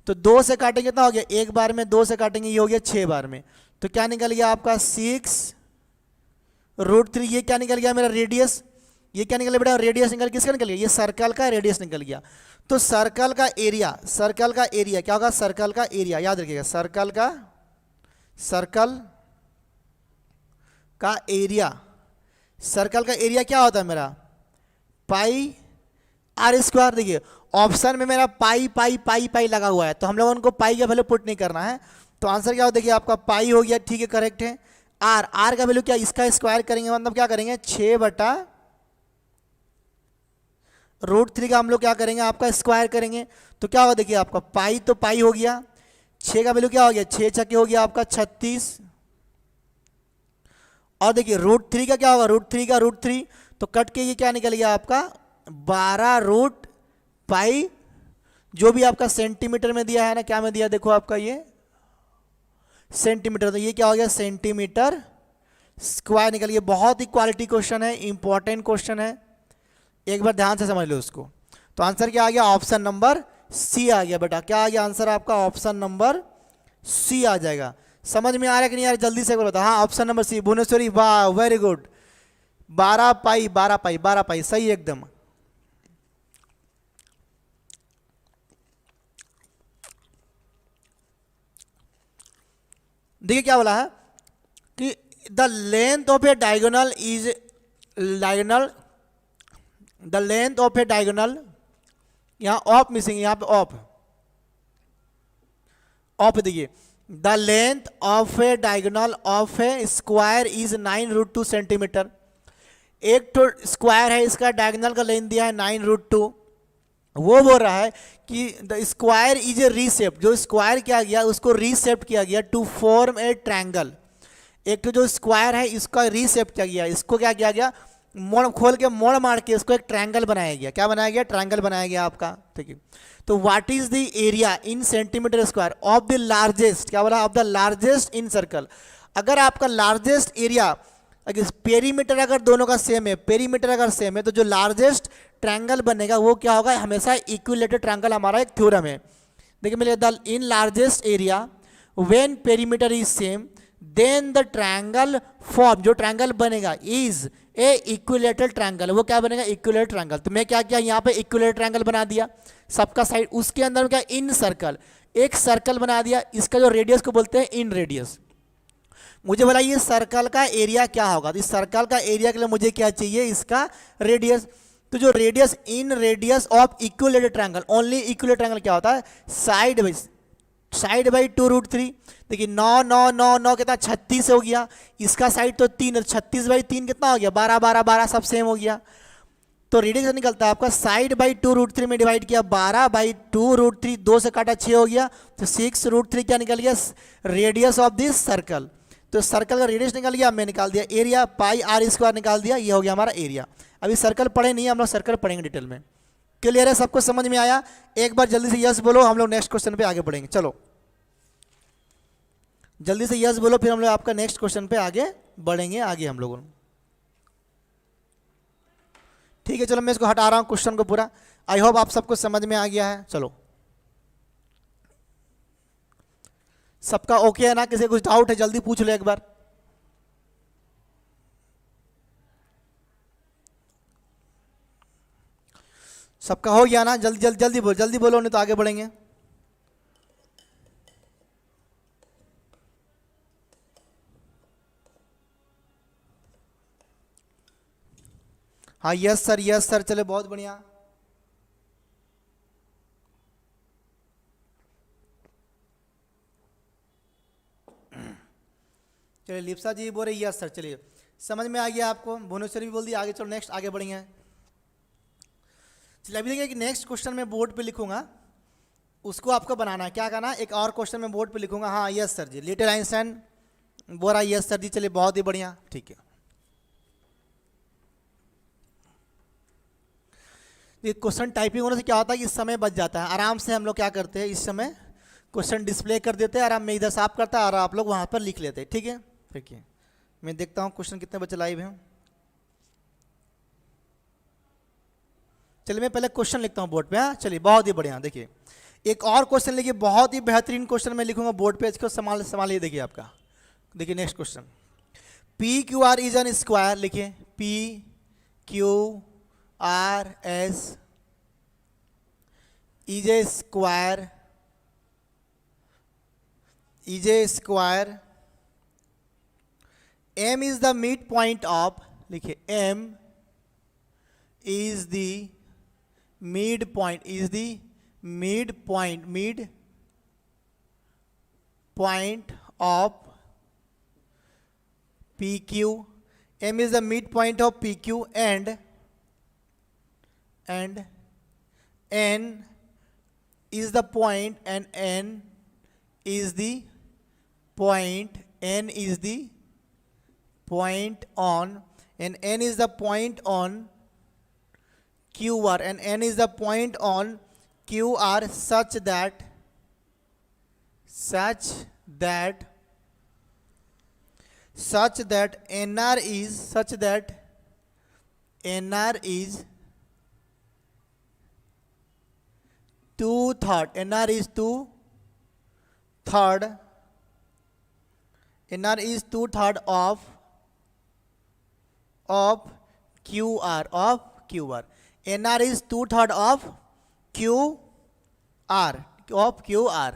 तो 2 से काटेंगे कितना हो गया, एक बार में 2 से काटेंगे ये हो गया 6 बार में, तो क्या निकल गया आपका 6√3, ये क्या निकल गया मेरा रेडियस, ये क्या निकल गया बेटा रेडियस निकल, किसका निकल गया, ये सर्कल का रेडियस निकल गया। तो सर्कल का एरिया क्या होगा, सर्कल का एरिया याद रखिएगा, सर्कल का एरिया क्या होता है मेरा पाई आर स्क्वायर। देखिए ऑप्शन में मेरा पाई लगा हुआ है, तो हम लोगों को पाई का वैल्यू पुट नहीं करना है, तो आंसर क्या हो, देखिए आपका पाई हो गया, ठीक है करेक्ट है। आर का वैल्यू क्या, इसका स्क्वायर करेंगे मतलब क्या करेंगे 6/√3 का हम लोग क्या करेंगे आपका स्क्वायर करेंगे, तो क्या होगा देखिए आपका पाई तो पाई हो गया, 6 का वैल्यू क्या हो गया 6 छक्के हो गया आपका 36, और देखिए √3 का क्या होगा, √3 तो कट के ये क्या निकल गया आपका 12√पाई, जो भी आपका सेंटीमीटर में दिया है ना, क्या में दिया देखो आपका ये सेंटीमीटर, तो ये क्या हो गया सेंटीमीटर स्क्वायर निकल गया। बहुत ही क्वालिटी क्वेश्चन है, इंपॉर्टेंट क्वेश्चन है, एक बार ध्यान से समझ लो उसको। तो आंसर क्या आ गया, ऑप्शन नंबर सी आ गया बेटा, क्या आ गया आंसर आपका ऑप्शन नंबर सी आ जाएगा। समझ में आ रहा है कि नहीं यार, जल्दी से बोलो। हाँ ऑप्शन नंबर सी, भुवनेश्वरी वाह वेरी गुड, 12 पाई सही एकदम। देखिए क्या बोला है कि the length of a diagonal is the length of a diagonal, यहां ऑफ मिसिंग, यहां पे ऑफ देखिए, the length of a diagonal of a square is 9√2 centimetre. एक तो स्क्वायर है, इसका डायगोनल का लेंथ दिया है 9√2, वो बोल रहा है कि द स्क्वायर इज ए रीसेप्ट, जो स्क्वायर किया गया उसको रीसेप्ट किया गया टू फॉर्म ए ट्रायंगल। एक तो जो स्क्वायर है इसका रीसेप्ट किया गया, इसको क्या किया गया मोड़ खोल के मोड़ मार के इसको एक ट्रायंगल बनाया गया, क्या बनाया गया ट्रायंगल बनाया गया आपका, ठीक है। तो what is the area in centimetre square of the largest, क्या बोला of the largest in circle. अगर आपका लार्जेस्ट एरिया अगर पेरीमीटर अगर दोनों का सेम है, पेरीमीटर अगर सेम है, तो जो लार्जेस्ट ट्रायंगल बनेगा वो क्या होगा, हमेशा इक्विलेटरल ट्रायंगल हमारा एक थ्योरम है। देखिए मेरे the in largest area when perimeter is same then the triangle form, जो ट्रायंगल बनेगा इज ए इक्विलेटरल ट्रायंगल, वो क्या बनेगा इक्विलेटरल ट्रायंगल। तो मैं क्या किया यहाँ पे इक्विलेटरल ट्रायंगल बना दिया सबका साइड, उसके अंदर क्या इन सर्कल, एक सर्कल बना दिया, इसका जो रेडियस को बोलते हैं इन रेडियस। मुझे बोला ये सर्कल का एरिया क्या होगा, तो इस सर्कल का एरिया के लिए मुझे क्या चाहिए इसका रेडियस। तो जो radius in radius of equilateral triangle, only equilateral triangle क्या होता है साइड बाई 2√3। देखिए 9 कितना 36 हो गया, इसका साइड तो 3, 36/3 कितना हो गया 12 सब सेम हो गया। तो रेडियस निकलता है आपका साइड बाई 2√3 में डिवाइड किया 12/2√3, 2 से काटा 6 हो गया, तो 6√3 क्या निकल गया रेडियस ऑफ दिस सर्कल। तो तो सर्कल का रेडियस निकाल गया, मैं निकाल दिया एरिया, पाई आर स्क्वायर निकाल दिया, ये हो गया हमारा एरिया। अभी सर्कल पढ़े नहीं है हम लोग, सर्कल पढ़ेंगे डिटेल में। क्लियर है, सबको समझ में आया? एक बार जल्दी से यस बोलो, हम लोग नेक्स्ट क्वेश्चन पे आगे बढ़ेंगे। चलो जल्दी से यस बोलो, फिर हम लोग आपका नेक्स्ट क्वेश्चन पे आगे बढ़ेंगे आगे हम लोगों। ठीक है, चलो मैं इसको हटा रहा हूँ क्वेश्चन को पूरा। आई होप आप सबको समझ में आ गया है। चलो सबका ओके है ना? किसी कुछ डाउट है जल्दी पूछ लो एक बार। सबका हो गया ना? जल्दी जल्दी जल्दी बोलो, जल्दी बोलो, नहीं तो आगे बढ़ेंगे। हाँ यस सर, यस सर, चले बहुत बढ़िया। चलिए लिप्सा जी बोल रहे यस सर, चलिए समझ में आ गया आपको। भुवनेश्वर भी बोल दिया, आगे चलो नेक्स्ट आगे बढ़ेंगे। चलिए अभी देखिए कि नेक्स्ट क्वेश्चन मैं बोर्ड पे लिखूंगा, उसको आपको बनाना है। क्या करना है, एक और क्वेश्चन मैं बोर्ड पे लिखूंगा। हाँ यस सर जी, लिटिल आइंस्टाइन बोल रहा यस सर जी, चलिए बहुत ही बढ़िया, ठीक है। ये क्वेश्चन टाइपिंग होने से क्या होता है कि समय बच जाता है। आराम से हम लोग क्या करते हैं, इस समय क्वेश्चन डिस्प्ले कर देते हैं, आराम में इधर साफ करता है और आप लोग वहाँ पर लिख लेते हैं। ठीक है, ठीक है। मैं देखता हूँ क्वेश्चन कितने बच्चे लाइव हैं। चलिए मैं पहले क्वेश्चन लिखता हूँ बोर्ड पे। हाँ चलिए बहुत ही बढ़िया। देखिए एक और क्वेश्चन लिखिए, बहुत ही बेहतरीन क्वेश्चन मैं लिखूंगा बोर्ड पे, इसको संभालिए। देखिए आपका, देखिए next question, P Q R is an square. लिखिए P Q R S is a square, is a square, M is the mid point of, लिखिए M is the mid point, is the mid point of PQ. M is the midpoint of PQ and N is the point, and N is the point, N is the point on, and N is the point on QR, and N is the point on QR such that NR is 2/3, NR is 2/3, NR is 2/3 of QR. NR is 2/3 of QR,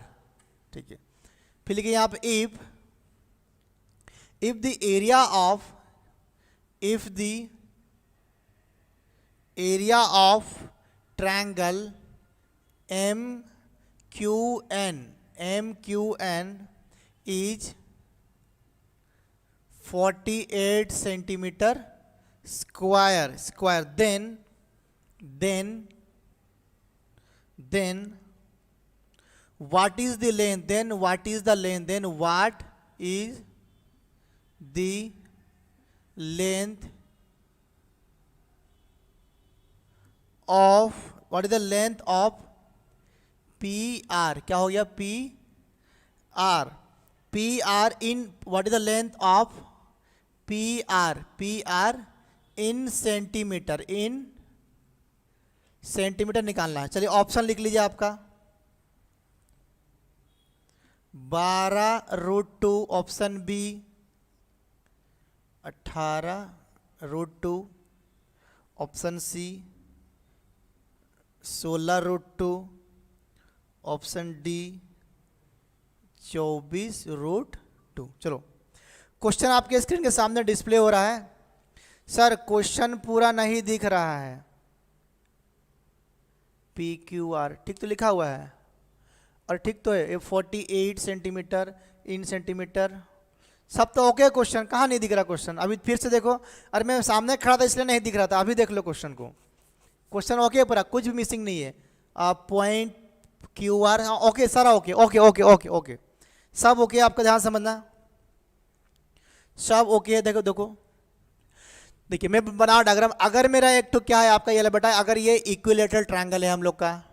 ठीक है। फिर लिखिए यहाँ पे if the area of triangle MQN is 48 centimeter square, then what is the length, then what is the length of PR, क्या हो गया PR in, what is the length of PR in centimetre निकालना है। चलिए option लिख लीजिए आपका, 12√2 option B, 18√2 option C, 16√2 option D, 24√2। चलो क्वेश्चन आपके स्क्रीन के सामने डिस्प्ले हो रहा है। सर क्वेश्चन पूरा नहीं दिख रहा है। PQR ठीक तो लिखा हुआ है, और ठीक तो है, 48 सेंटीमीटर इन सेंटीमीटर, सब तो ओके। क्वेश्चन कहाँ नहीं दिख रहा क्वेश्चन? अभी फिर से देखो, अरे मैं सामने खड़ा था इसलिए नहीं दिख रहा था, अभी देख लो क्वेश्चन को। क्वेश्चन ओके पूरा, कुछ भी मिसिंग नहीं है। पॉइंट QR ओके, सारा okay, okay okay okay okay, सब ओके। आपका ध्यान समझना, सब ओके है। देखो देखो देखिए मैं बनाऊँ डायग्राम। अगर मेरा एक तो क्या है आपका, ये बेटा, अगर ये इक्विलेटरल ट्रायंगल है हम लोग का,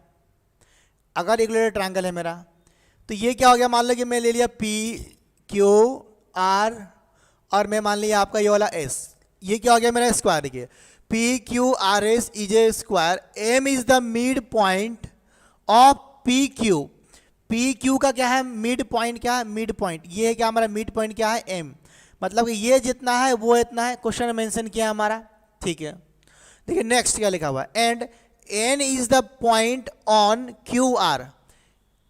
अगर इक्विलेटरल ट्रायंगल है मेरा, तो ये क्या हो गया, मान लो कि मैं ले लिया पी क्यू आर और मैं मान लिया आपका ये वाला एस, ये क्या हो गया मेरा स्क्वायर। देखिए P Q R S is a square, M is the mid point of P Q. P Q का क्या है मिड पॉइंट, क्या है मिड पॉइंट, ये है क्या हमारा मिड पॉइंट क्या है एम, मतलब कि ये जितना है वो इतना है, क्वेश्चन मेंशन किया हमारा, ठीक है। देखिए नेक्स्ट क्या लिखा हुआ है, and N is the point on Q R.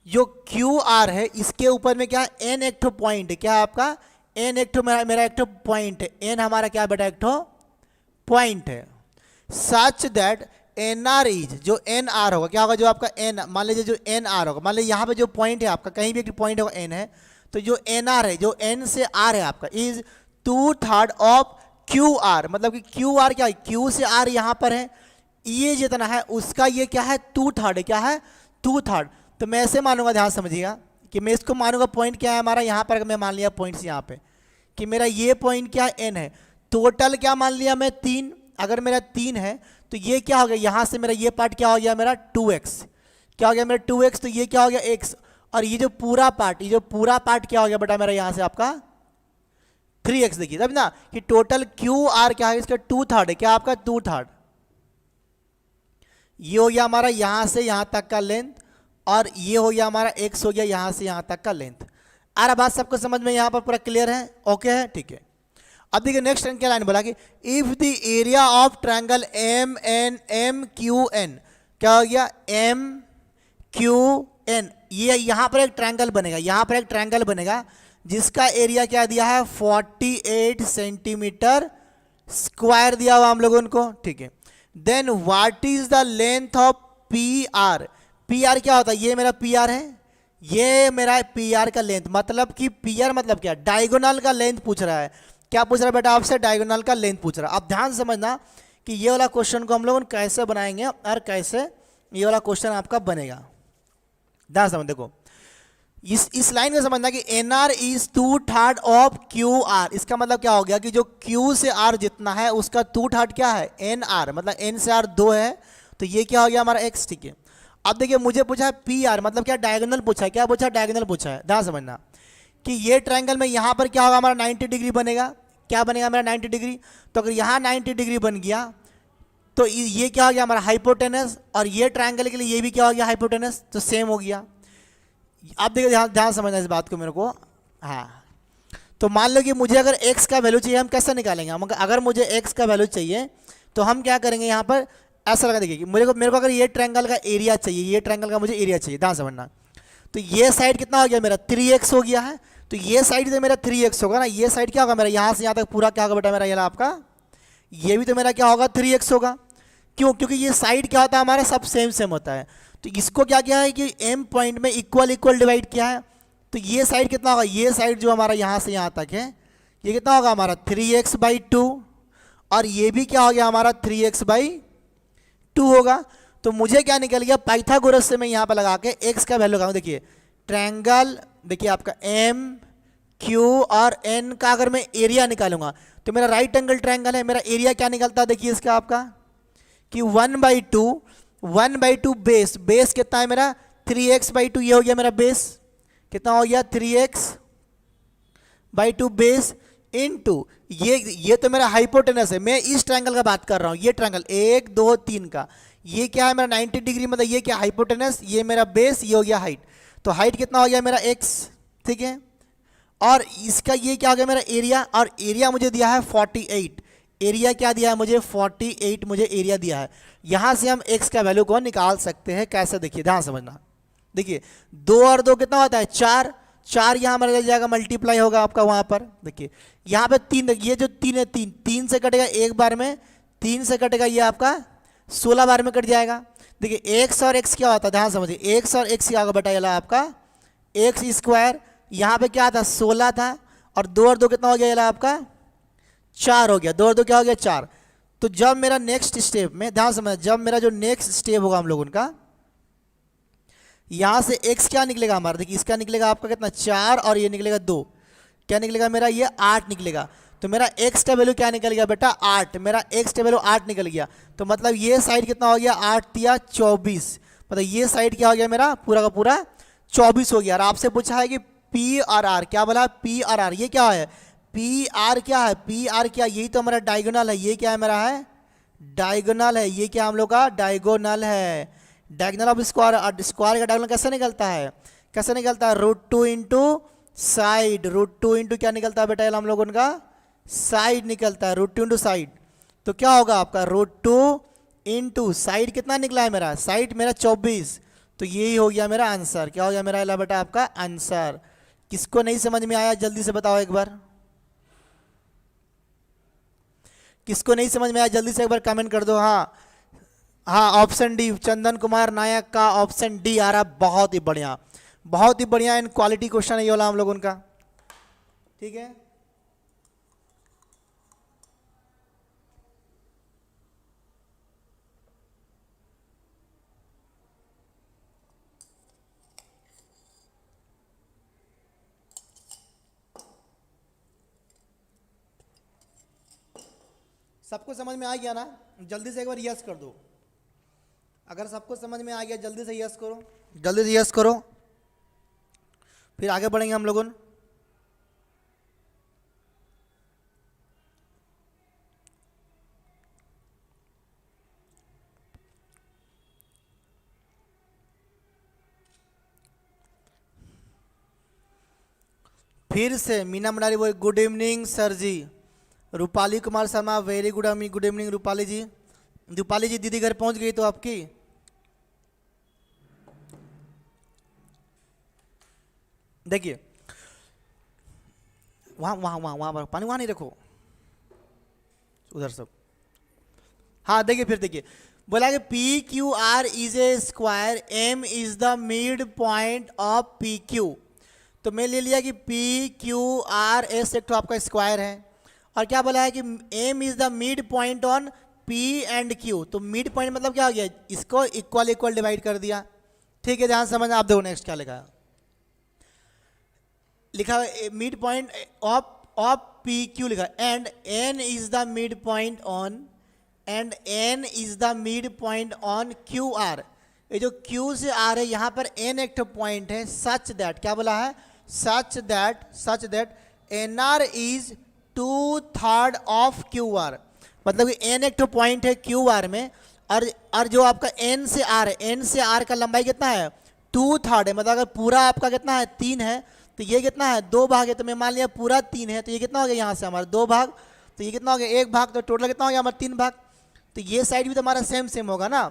जो क्यू आर है इसके ऊपर में क्या है एन एक ठो पॉइंट है, क्या है आपका एन एक ठो मेरा एक ठो पॉइंट है, एन हमारा क्या बेटा एक ठो पॉइंट है। Such that N R is, जो एन आर होगा क्या होगा, जो आपका एन, मान लीजिए जो एन आर होगा, मान लीजिए यहाँ पे जो पॉइंट है आपका, कहीं भी एक पॉइंट होगा एन है, तो जो एन आर है, जो एन से आर है आपका, इज 2/3 ऑफ क्यू आर, मतलब कि क्यू आर क्या है, क्यू से आर यहाँ पर है, ये जितना है उसका ये क्या है 2/3 है, क्या है 2/3। तो मैं ऐसे मानूंगा, ध्यान समझिएगा कि मैं इसको मानूंगा पॉइंट क्या है हमारा यहाँ पर, मैं मान लिया पॉइंट्स यहाँ पे कि मेरा ये पॉइंट क्या एन है, टोटल क्या मान लिया मैं 3, अगर मेरा 3 है तो ये क्या हो गया, यहाँ से मेरा ये पार्ट क्या हो गया मेरा 2x, क्या हो गया मेरा 2x, तो ये क्या हो गया x, और ये जो पूरा पार्ट, ये जो पूरा पार्ट क्या हो गया बेटा मेरा यहाँ से आपका 3x। देखिए तब ना कि टोटल क्यू आर क्या है इसका 2/3 है, क्या आपका 2/3, ये हो गया हमारा यहाँ से यहाँ तक का लेंथ, और ये हो गया हमारा x हो गया यहाँ से यहाँ तक का लेंथ। आ रहा बात सबको समझ में यहाँ पर पूरा क्लियर है, ओके है, ठीक है। अब देखिए नेक्स्ट क्या लाइन बोला कि if the area of triangle M N M Q N, क्या हो गया एम क्यू एन, ये यहाँ पर एक ट्रायंगल बनेगा, यहाँ पर एक ट्रायंगल बनेगा जिसका एरिया क्या दिया है 48 सेंटीमीटर स्क्वायर दिया हुआ हम लोगों को, ठीक है। Then what is the length of P R, P R क्या होता है, ये मेरा पी आर है, ये मेरा पी आर का लेंथ, मतलब कि पी आर मतलब क्या, डायगोनल का लेंथ पूछ रहा है, क्या पूछ रहा है बेटा आपसे, डायगोनल का लेंथ पूछ रहा है। अब ध्यान समझना कि ये वाला क्वेश्चन को हम लोग कैसे बनाएंगे और कैसे ये वाला क्वेश्चन आपका बनेगा, ध्यान समझ। देखो इस लाइन में समझना कि N R is 2/3 of Q R, इसका मतलब क्या हो गया कि जो क्यू से आर जितना है उसका 2/3 क्या है एन आर, मतलब एन से आर 2 है, तो ये क्या हो गया हमारा एक्स, ठीक है। अब देखिए मुझे पूछा है पी आर, मतलब क्या डायगोनल पूछा है, क्या पूछा है डायगोनल पूछा है, ध्यान समझना कि ये ट्रायंगल में यहाँ पर क्या होगा हमारा 90 डिग्री बनेगा, क्या बनेगा मेरा 90 डिग्री, तो अगर यहाँ 90 डिग्री बन गया तो ये क्या हो गया हमारा हाइपोटेनस, और ये ट्रायंगल के लिए ये भी क्या हो गया हाइपोटेनस, तो सेम हो गया। आप देखिए ध्यान ध्यान समझना इस बात को मेरे को, हाँ। तो मान लो कि मुझे अगर x का वैल्यू चाहिए, हम कैसे निकालेंगे, हम अगर मुझे x का वैल्यू चाहिए तो हम क्या करेंगे, यहाँ पर ऐसा लगा, देखिए मेरे को अगर ये ट्रायंगल का एरिया चाहिए, ये ट्रायंगल का मुझे एरिया चाहिए, ध्यान समझना, तो ये साइड कितना हो गया मेरा 3x हो गया है, तो ये साइड से मेरा 3x होगा ना, ये साइड क्या होगा मेरा यहाँ से यहाँ तक पूरा क्या होगा बेटा मेरा, ये आपका ये भी तो मेरा क्या होगा 3x होगा, क्यों, क्योंकि ये साइड क्या होता है हमारा सब सेम सेम होता है, तो इसको क्या किया है कि m पॉइंट में इक्वल इक्वल डिवाइड किया है, तो ये साइड कितना होगा, ये साइड जो हमारा यहाँ से यहाँ तक है ये कितना होगा हमारा 3x/2, और ये भी क्या हो गया हमारा 3x/2 होगा। तो मुझे क्या निकल गया, पाइथागोरस से मैं यहाँ पर लगा के x का वैल्यू लगाऊँ, देखिए ट्रायंगल, देखिए आपका m q और n का अगर मैं एरिया निकालूंगा तो मेरा राइट एंगल ट्रायंगल है, मेरा एरिया क्या निकलता है, देखिए इसका आपका कि 1/2 बेस, बेस कितना है मेरा 3x/2, ये हो गया मेरा बेस, कितना हो गया 3x/2 बेस इनटू ये तो मेरा हाइपोटेनस है, मैं इस ट्रायंगल का बात कर रहा हूँ, ये ट्रायंगल 1 2 3 का, ये क्या है मेरा 90 डिग्री, मतलब ये क्या हाइपोटेनस, ये मेरा बेस, ये हो गया हाइट, तो हाइट कितना हो गया मेरा x, ठीक है। और इसका ये क्या हो गया मेरा एरिया, और एरिया मुझे दिया है 48, एरिया क्या दिया है मुझे 48 मुझे एरिया दिया है। यहाँ से हम x का वैल्यू को निकाल सकते हैं, कैसे, देखिए ध्यान समझना, देखिए 2 और 2 कितना होता है 4, 4 यहाँ मिल जाएगा, मल्टीप्लाई होगा आपका वहाँ पर, देखिए यहाँ पे 3, ये जो 3 है 3 से कटेगा एक बार में, 3 से कटेगा ये आपका 16 बार में कट जाएगा। देखिए x और x क्या होता है, ध्यान समझिए, x और x क्या होगा बेटा, ये आपका x², यहाँ पे क्या था 16 था, और 2 और 2 कितना हो गया, ये आपका 4 हो गया, 2 और 2 क्या हो गया 4। तो जब मेरा नेक्स्ट स्टेप में, ध्यान समझना, जब मेरा जो नेक्स्ट स्टेप होगा हम लोग उनका, यहाँ से x क्या निकलेगा हमारा, देखिए इसका निकलेगा आपका कितना 4, और ये निकलेगा 2, क्या निकलेगा मेरा ये 8 निकलेगा। तो मेरा एक्स का वैल्यू क्या निकल गया बेटा 8, मेरा एक्स का वैल्यू 8 निकल गया। तो मतलब ये साइड कितना हो गया 8 या 24, मतलब ये साइड क्या हो गया मेरा पूरा का पूरा 24 हो गया। और आपसे पूछा है कि पी आर आर, क्या बोला पी आर आर, ये क्या है पी आर, क्या है पी आर, क्या यही तो हमारा डायगोनल है, ये क्या है मेरा है डायगोनल है, ये क्या हम लोग का डायगोनल है, डायगोनल ऑफ स्क्वायर। स्क्वायर का डायगोनल कैसे निकलता है, कैसे निकलता है √2 इंटू साइड, √2 इंटू क्या निकलता है बेटा हम लोग उनका साइड निकलता है, √2 इंटू साइड। तो क्या होगा आपका √2 इंटू साइड कितना निकला है मेरा, साइड मेरा 24, तो यही हो गया मेरा आंसर। क्या हो गया मेरा बेटा आपका आंसर। किसको नहीं समझ में आया जल्दी से बताओ एक बार, किसको नहीं समझ में आया जल्दी से एक बार कमेंट कर दो। हाँ हाँ, ऑप्शन डी, चंदन कुमार नायक का ऑप्शन डी आ रहा, बहुत ही बढ़िया, बहुत ही बढ़िया। इन क्वालिटी क्वेश्चन है ये वाला हम लोग उनका, ठीक है। सबको समझ में आ गया ना, जल्दी से एक बार यस कर दो। अगर सबको समझ में आ गया जल्दी से यस करो, जल्दी से यस करो, फिर आगे बढ़ेंगे हम लोगों। फिर से मीना मंडारी बोले good evening sir ji. Rupali Kumar Sharma very good evening Rupali ji. Rupali ji दीदी घर पहुंच गई तो आपकी, देखिए वहां वहां वहां वहां पानी वहां नहीं रखो, उधर सब। हाँ देखिए, फिर देखिए बोला कि P Q R is a square, M is the mid point of P Q. तो मैं ले लिया कि पी क्यू आर एस एक तो आपका स्क्वायर है, और क्या बोला है कि M is the mid point on P and Q. तो मिड पॉइंट मतलब क्या हो गया, इसको इक्वल इक्वल डिवाइड कर दिया, ठीक है। ध्यान समझ, आप देखो नेक्स्ट क्या लिखा है, लिखा mid point of P Q लिखा, and N is the mid point on, and N is the mid point on Q R. ये जो क्यू से आर है यहाँ पर एन एक पॉइंट है, सच दैट, क्या बोला है such that N R is 2/3 of Q R. मतलब कि एन एक पॉइंट है क्यू आर में, और जो आपका एन से आर है, एन से आर का लंबाई कितना है 2/3 है। मतलब अगर पूरा आपका कितना है 3 है, तो ये कितना है 2 भाग है। तो मैं मान लिया पूरा 3 है, तो ये कितना हो गया यहाँ से हमारा 2 भाग, तो ये कितना हो गया 1 भाग, तो टोटल कितना हो गया हमारा 3 भाग। तो ये साइड भी तो हमारा सेम होगा ना,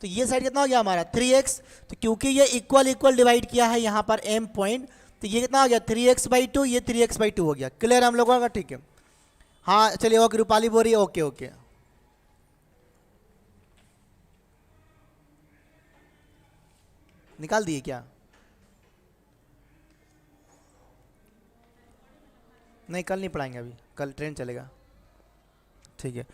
तो ये साइड कितना हो गया हमारा 3x। तो क्योंकि ये इक्वल डिवाइड किया है यहाँ पर m पॉइंट, तो ये कितना हो गया 3x/2, ये 3x/2 हो गया। क्लियर हम लोगों का, ठीक है। हाँ चलिए ओके, रूपाली बोल रही है ओके ओके। निकाल दिए क्या, नहीं कल नहीं पढ़ाएंगे, अभी कल ट्रेन चलेगा, ठीक है।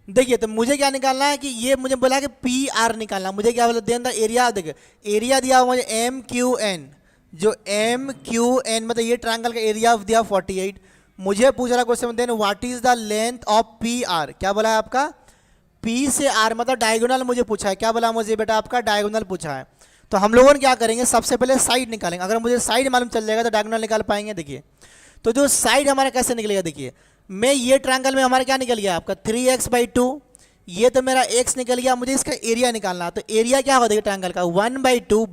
देखिए तो मुझे क्या निकालना है कि ये मुझे बोला कि पी आर निकालना, मुझे क्या बोला देन द एरिया, देखिए एरिया दिया हुआ मुझे एम क्यू एन, जो एम क्यू एन मतलब ये ट्रायंगल का एरिया दिया 48। मुझे पूछ रहा question then what is the length of P R, क्या बोला है आपका पी से आर मतलब डायगोनल मुझे पूछा है, क्या बोला मुझे बेटा आपका डायगोनल पूछा है। तो हम लोगों ने क्या करेंगे, सबसे पहले साइड निकालेंगे। अगर मुझे साइड मालूम चल जाएगा तो डायगोनल निकाल पाएंगे। देखिए तो जो साइड हमारा कैसे निकलेगा, देखिए मैं ये ट्रायंगल में हमारा क्या निकल गया आपका 3x/2, ये तो मेरा x निकल गया, मुझे इसका एरिया निकालना। तो एरिया क्या होगा देखिए ट्रायंगल का 1/2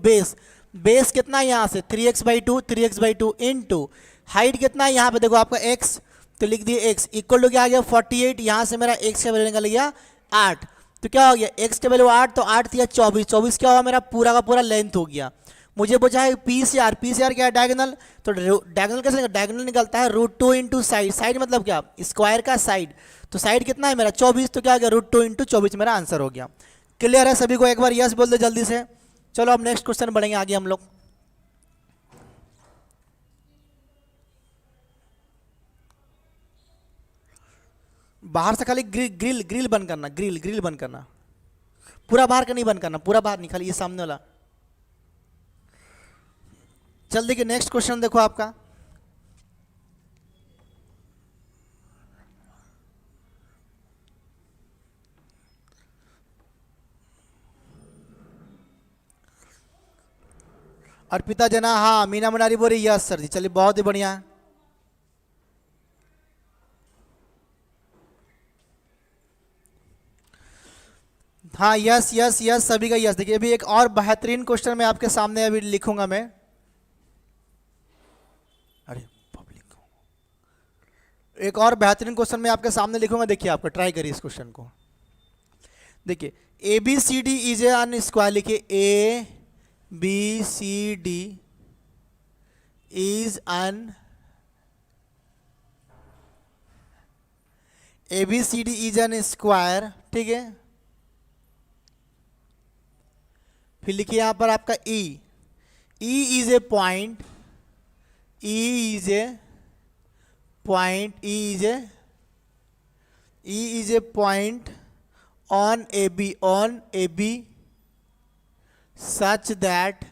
बेस कितना है यहाँ से 3x/2 इंटू हाइट कितना है यहाँ पे देखो आपका x, तो लिख दिए x इक्वल टू क्या आ गया 48। यहाँ से मेरा x का वैल्यू निकल गया 8, तो क्या हो गया x का वैल्यू 8, तो 8 या 24 क्या हुआ मेरा पूरा का पूरा लेंथ हो गया। मुझे पूछा है पी से आर क्या है डायगोनल, तो डायगोनल कैसे डायगोनल निकलता है √2 इंटू साइड, साइड मतलब क्या स्क्वायर का साइड, तो साइड कितना है मेरा 24, तो क्या हो गया √2 इंटू 24 मेरा आंसर हो गया। क्लियर है सभी को, एक बार यस बोल दो जल्दी से। चलो अब नेक्स्ट क्वेश्चन बढ़ेंगे आगे हम लोग। बाहर से खाली ग्रिल बंद करना, ग्रिल बंद करना, पूरा बाहर का नहीं बंद करना, पूरा बाहर नहीं, खाली ये सामने वाला। चल देखिए नेक्स्ट क्वेश्चन देखो आपका, अर्पिता जना, हाँ मीना मनारी बोल रही यस सर जी, चलिए बहुत ही बढ़िया। हाँ यस यस यस, सभी का यस। देखिए अभी एक और बेहतरीन क्वेश्चन मैं आपके सामने अभी लिखूंगा मैं। अरे पब्लिक, एक और बेहतरीन क्वेश्चन मैं आपके सामने लिखूंगा, देखिए आपका ट्राई करिए इस क्वेश्चन को। देखिए A B C D is an square, लिखिए A B C D is an, A B C D is an square, ठीक है। फिर लिखिए यहां पर आपका E, E is a point, E is a point, E is a point on A B such that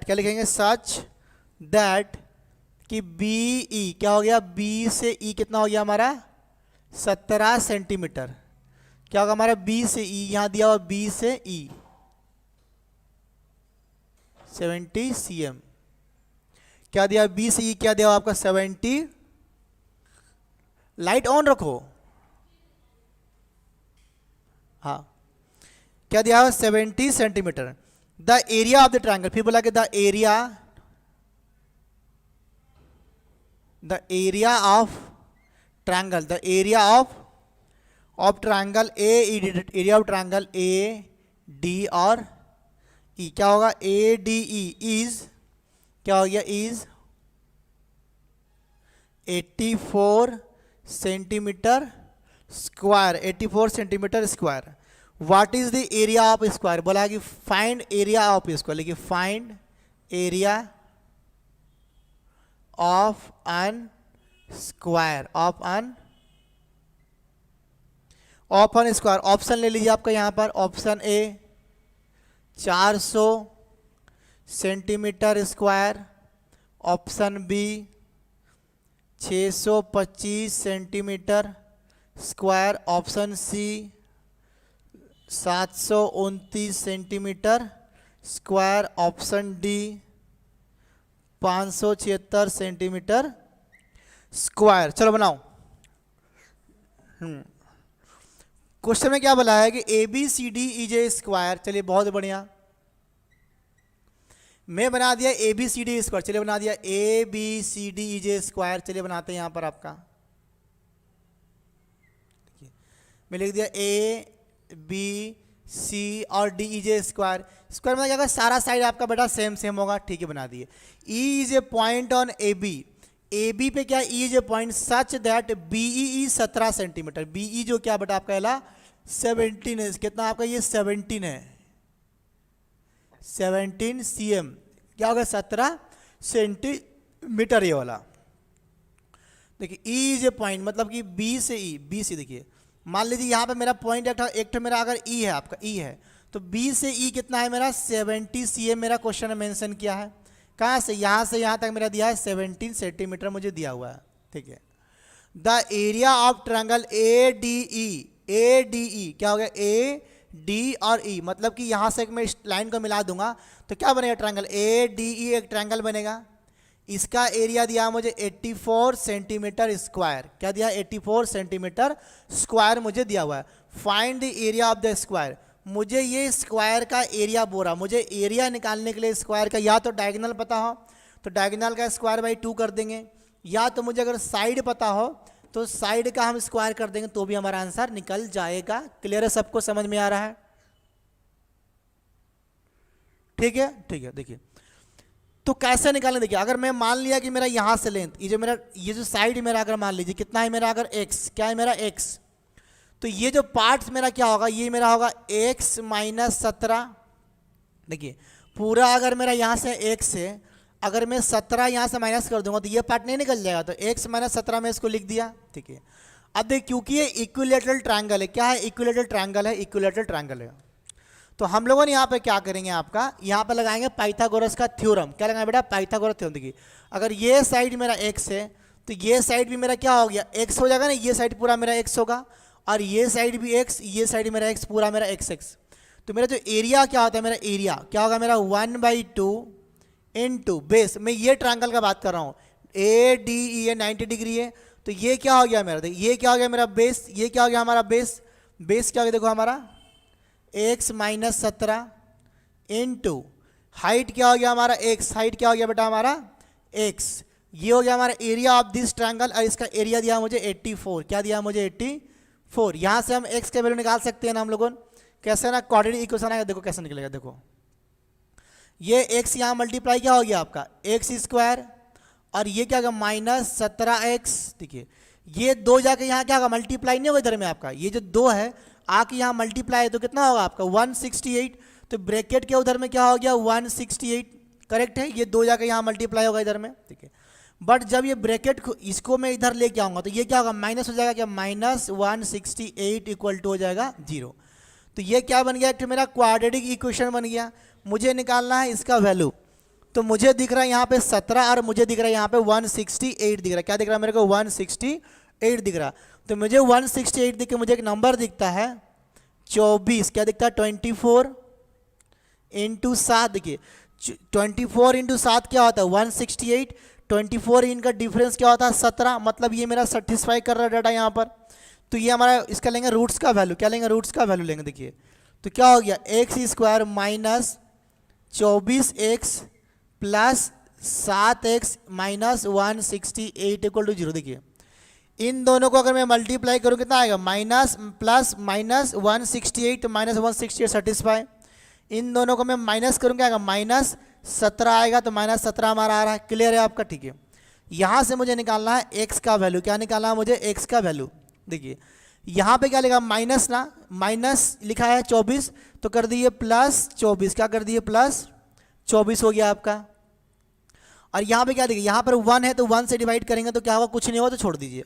क्या लिखेंगे, such that कि बी ई क्या हो गया, बी से ई कितना हो गया हमारा 17 सेंटीमीटर। क्या होगा हमारा बी से ई, यहां दिया हुआ बी से ई 70 cm। क्या दिया बी से ई, क्या दिया हुआ आपका 70, लाइट ऑन रखो, हाँ क्या दिया हुआ 70 centimetre. The area of the triangle, फिर बोला कि the area of triangle, the area of triangle area of triangle A D और ई, क्या होगा ए डी ई इज, क्या हो गया is 84 centimetre square, 84 centimetre square. What is the area of square, बोला कि फाइंड एरिया ऑफ स्क्वायर, लिखिए find area of an square, of an square. Option ले लीजिए आपका यहां पर, option A 400 centimetre square, option B 625 centimetre square, option C 729 centimetre square, option D 576 centimetre square. चलो बनाओ। क्वेश्चन में क्या बोला है कि A B C D is a square, चलिए बहुत बढ़िया, मैं बना दिया A B C D square, चलिए बना दिया A B C D is a square. चलिए बनाते हैं यहां पर आपका, मैं लिख दिया ए बी सी और D is a square. Square में क्या होगा, सारा साइड आपका बेटा सेम सेम होगा, ठीक है बना दिए। E is a point on A B पे क्या E is a point such that B E 17 centimetre, B E जो क्या बेटा आपका है 17 है, कितना आपका ये 17 है, 17 cm, क्या होगा 17 सेंटीमीटर ये वाला। देखिए ई इज ए पॉइंट मतलब कि बी से ई, बी से देखिए मान लीजिए यहाँ पे मेरा पॉइंट एक तो मेरा अगर ई है, आपका ई है, तो बी से ई कितना है मेरा 70 cm मेरा क्वेश्चन में मेंशन किया है। कहाँ से यहाँ तक मेरा दिया है 17 सेंटीमीटर मुझे दिया हुआ है, ठीक है। The area of triangle A D E क्या हो गया ए डी और ई, मतलब कि यहाँ से मैं इस लाइन को मिला दूंगा तो क्या बनेगा ट्रायंगल ए डी ई, एक ट्रायंगल बनेगा। इसका एरिया दिया मुझे 84 सेंटीमीटर स्क्वायर, क्या दिया 84 सेंटीमीटर स्क्वायर मुझे दिया हुआ है। Find the area of the square, मुझे ये स्क्वायर का एरिया बोला, मुझे एरिया निकालने के लिए स्क्वायर का या तो डायगोनल पता हो तो डायगोनल का स्क्वायर बाई 2 कर देंगे, या तो मुझे अगर साइड पता हो तो साइड का हम स्क्वायर कर देंगे तो भी हमारा आंसर निकल जाएगा। क्लियर है, सबको समझ में आ रहा है? ठीक है ठीक है। देखिए तो कैसे निकालें, देखिए अगर मैं मान लिया कि मेरा यहां से लेंथ ये जो साइड मेरा अगर मान लीजिए कितना है मेरा, अगर x, क्या है मेरा x, तो ये जो पार्ट्स मेरा क्या होगा, ये मेरा होगा x माइनस 17। देखिए पूरा अगर मेरा यहाँ से x है, अगर मैं 17 यहाँ से माइनस कर दूंगा तो ये पार्ट नहीं निकल जाएगा, तो x माइनस 17 में इसको लिख दिया, ठीक है। अब देख क्योंकि ये इक्विलेटरल ट्रायंगल है, क्या है इक्विलेटरल ट्रायंगल है, इक्विलेटरल ट्रायंगल है, तो हम लोगों ने यहाँ पे क्या करेंगे, आपका यहाँ पे लगाएंगे पाइथागोरस का थ्योरम। क्या लगाएंगे बेटा, पाइथागोरस थ्योरम। देखिए अगर ये साइड मेरा x है तो ये साइड भी मेरा क्या हो गया x हो जाएगा ना, ये साइड पूरा मेरा x होगा, और ये साइड भी x, ये साइड मेरा x पूरा मेरा x। तो मेरा जो एरिया क्या होता है, मेरा एरिया क्या होगा, मेरा 1/2 इंटू बेस, मैं ये ट्रायंगल का बात कर रहा हूँ, ए डी ई है 90 डिग्री है, तो ये क्या हो गया मेरा, ये क्या हो गया मेरा बेस, ये क्या हो गया हमारा बेस, बेस क्या हो गया देखो हमारा x - 17 इंटू हाइट क्या हो गया हमारा x, हाइट क्या हो गया बेटा हमारा x, ये हो गया हमारा एरिया ऑफ दिस ट्रायंगल, और इसका एरिया दिया मुझे 84, क्या दिया मुझे 84। यहाँ से हम x के वैल्यू निकाल सकते हैं ना हम लोगों, कैसे ना, कोऑर्डिनेट इक्वेशन आएगा, देखो कैसे निकलेगा, देखो ये x यहाँ मल्टीप्लाई क्या हो गया आपका x², और ये क्या होगा -17x, देखिए ये दो जाके यहाँ क्या होगा मल्टीप्लाई नहीं होगा इधर में आपका, ये जो दो है आके यहाँ मल्टीप्लाई है तो कितना होगा आपका 168, तो ब्रैकेट के उधर में क्या हो गया 168, करेक्ट है, ये दो जाके यहाँ मल्टीप्लाई होगा इधर में, ठीक है। बट जब ये ब्रैकेट को इसको मैं इधर लेके आऊँगा तो ये क्या होगा माइनस हो जाएगा, क्या -168 इक्वल टू हो जाएगा 0। तो ये क्या बन गया, एक मेरा क्वाड्रेटिक इक्वेशन बन गया। मुझे निकालना है इसका वैल्यू, तो मुझे दिख रहा है यहाँ पे 17 और मुझे दिख रहा है यहाँ पे 168 दिख रहा है, क्या दिख रहा है मेरे को 168 दिख रहा। तो मुझे 168 दिख के मुझे एक नंबर दिखता है 24, क्या दिखता है 24 इंटू 7, देखिए 24 इंटू 7 क्या होता है 168, 24 इनका डिफरेंस क्या होता है 17, मतलब ये मेरा सेटिस्फाई कर रहा है डाटा यहाँ पर। तो ये हमारा इसका लेंगे रूट्स का वैल्यू, क्या लेंगे रूट्स का वैल्यू लेंगे, देखिए तो क्या हो गया x² minus 24x plus 7x minus 168 equal to 0। देखिए इन दोनों को अगर मैं मल्टीप्लाई करूँ कितना आएगा, minus plus minus 168 minus 168 satisfy, इन दोनों को मैं माइनस करूँ क्या आएगा -17 आएगा, तो -17 हमारा आ रहा है, क्लियर है आपका, ठीक है। यहाँ से मुझे निकालना है x का वैल्यू, क्या निकालना है मुझे x का वैल्यू। देखिए यहाँ पे क्या लिखा माइनस ना, माइनस लिखा है 24 तो कर दिए +24, क्या कर दिए +24 हो गया आपका। और यहाँ पे क्या देखिए यहाँ पर 1 है तो 1 से डिवाइड करेंगे तो क्या होगा, कुछ नहीं होगा तो छोड़ दीजिए,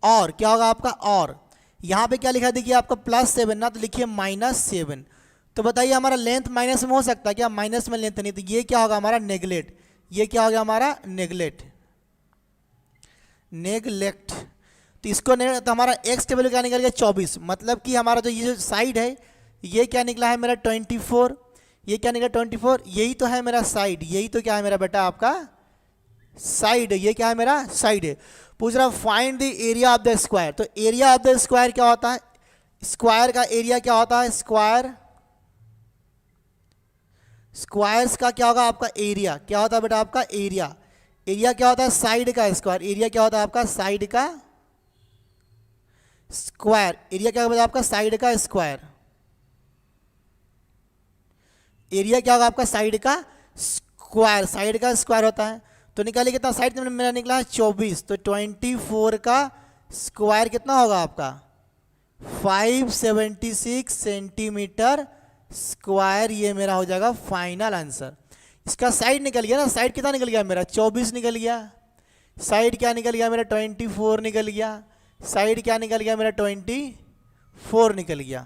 और क्या होगा आपका, और यहाँ पे क्या लिखा देखिए आपका +7 ना, तो लिखिए -7। तो बताइए हमारा लेंथ माइनस में हो सकता है क्या, माइनस में लेंथ नहीं, तो ये क्या होगा हमारा नेगलेक्ट, ये क्या हो गया हमारा नेगलेक्ट, तो इसको नहीं, तो हमारा x के वैल्यू क्या निकल गया 24, मतलब कि हमारा जो ये जो साइड है ये क्या निकला है मेरा 24, ये क्या निकला 24, यही तो है मेरा साइड, यही तो क्या है मेरा बेटा आपका साइड है, ये क्या है मेरा साइड है। पूछ रहा find the area of the square, तो एरिया ऑफ द स्क्वायर क्या होता है, स्क्वायर का एरिया क्या होता है, स्क्वायर्स का क्या होगा आपका एरिया, क्या होता है बेटा आपका एरिया, एरिया क्या होता है साइड का स्क्वायर, एरिया क्या होता है आपका साइड का स्क्वायर, एरिया क्या होगा आपका साइड का स्क्वायर, एरिया क्या होगा आपका साइड का स्क्वायर, साइड का स्क्वायर होता है। तो निकालिए कितना, साइड में मेरा निकला है 24, तो 24 का स्क्वायर कितना होगा आपका 576 सेंटीमीटर स्क्वायर, ये मेरा हो जाएगा फाइनल आंसर। इसका साइड निकल गया ना, साइड कितना निकल गया मेरा 24 निकल गया, साइड क्या निकल गया मेरा 24 निकल गया, साइड क्या निकल गया मेरा 24 निकल गया।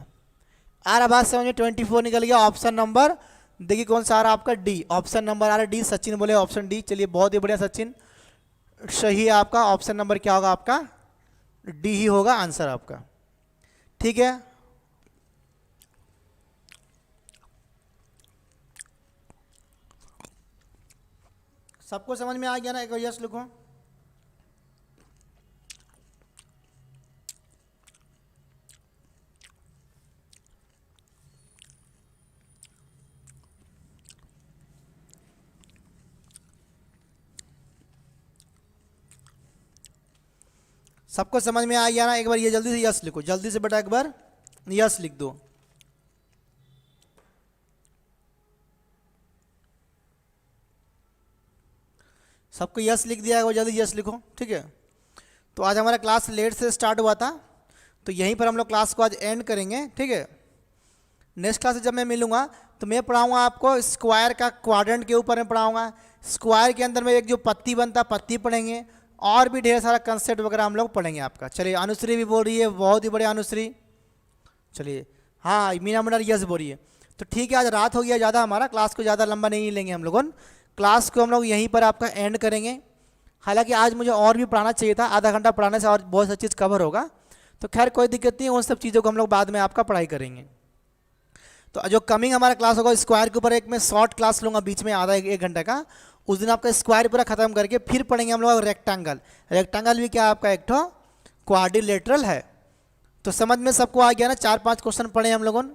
आ रहा बात समझ में, 24 निकल गया। ऑप्शन नंबर देखिए कौन सा आ रहा है आपका डी, ऑप्शन नंबर आ रहा है डी, सचिन बोले ऑप्शन डी। चलिए बहुत ही बढ़िया सचिन, सही है आपका ऑप्शन नंबर क्या होगा आपका डी ही होगा आंसर आपका, ठीक है। सबको समझ में आ गया ना, एक बार यस लिखो। सबको समझ में आ गया ना, एक बार ये जल्दी से यस लिखो, जल्दी से बेटा एक बार यस लिख दो। सबको यस लिख दिया है, वो जल्दी यस लिखो, ठीक है। तो आज हमारा क्लास लेट से स्टार्ट हुआ था, तो यहीं पर हम लोग क्लास को आज एंड करेंगे, ठीक है। नेक्स्ट क्लास से जब मैं मिलूंगा तो मैं पढ़ाऊंगा आपको स्क्वायर का क्वाड्रेंट के ऊपर में पढ़ाऊंगा। स्क्वायर के अंदर में एक जो पत्ती बनता पत्ती पढ़ेंगे, और भी ढेर सारा कंसेप्ट वगैरह हम लोग पढ़ेंगे आपका। चलिए अनुश्री भी बोल रही है, बहुत ही बड़े अनुश्री, चलिए हाँ मीना मंडल यस बोल रही है। तो ठीक है, आज रात हो गया ज़्यादा, हमारा क्लास को ज़्यादा लंबा नहीं लेंगे हम लोगों, क्लास को हम लोग यहीं पर आपका एंड करेंगे। हालांकि आज मुझे और भी पढ़ाना चाहिए था, आधा घंटा पढ़ाने से और बहुत सी चीज़ कवर होगा, तो खैर कोई दिक्कत नहीं, उन सब चीज़ों को हम लोग बाद में आपका पढ़ाई करेंगे। तो जो कमिंग हमारा क्लास होगा स्क्वायर के ऊपर एक मैं शॉर्ट क्लास लूँगा बीच में आधा एक घंटे का, उस दिन आपका स्क्वायर पूरा खत्म करके फिर पढ़ेंगे हम लोग रेक्टेंगल। रेक्टेंगल भी क्या आपका एक ठो क्वाड्रिलेटरल है। तो समझ में सबको आ गया ना, 4-5 क्वेश्चन पढ़े हम लोगों ने।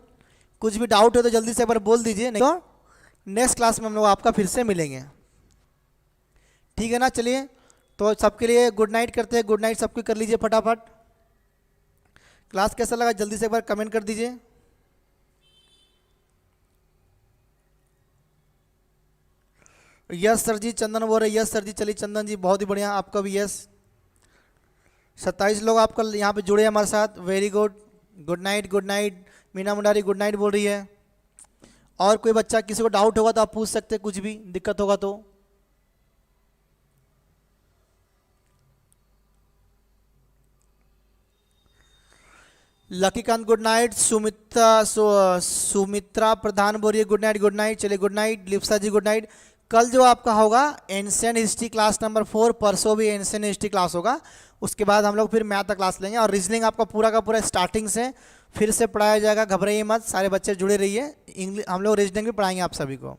कुछ भी डाउट हो तो जल्दी से एक बार बोल दीजिए, नहीं तो नेक्स्ट क्लास में हम लोग आपका फिर से मिलेंगे, ठीक है ना। चलिए तो सबके लिए गुड नाइट करते हैं, गुड नाइट सबको कर लीजिए फटाफट। क्लास कैसा लगा जल्दी से एक बार कमेंट कर दीजिए। यस सर जी, चंदन बोल रहे यस सर जी। चलिए चंदन जी बहुत ही बढ़िया, आपका भी यस। 27 लोग आपका यहाँ पे जुड़े हैं हमारे साथ, very good. Good night good night. Meena Mundari good night बोल रही है। और कोई बच्चा किसी को डाउट होगा तो आप पूछ सकते हैं, कुछ भी दिक्कत होगा तो। लकीकांत गुड नाइट। सुमित्रा प्रधान बोल रही है गुड नाइट गुड नाइट। चलिए गुड नाइट। लिप्सा जी गुड नाइट। कल जो आपका होगा एंशिएंट हिस्ट्री क्लास नंबर 4, परसों भी एंशिएंट हिस्ट्री क्लास होगा। उसके बाद हम लोग फिर मैथ का क्लास लेंगे और रीजनिंग आपका पूरा का पूरा स्टार्टिंग से फिर से पढ़ाया जाएगा, घबराइए मत, सारे बच्चे जुड़े रहिए। इंग्लिश हम लोग रीजनिंग भी पढ़ाएंगे आप सभी को।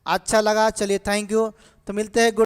अच्छा लगा, चलिए थैंक यू। तो मिलते हैं।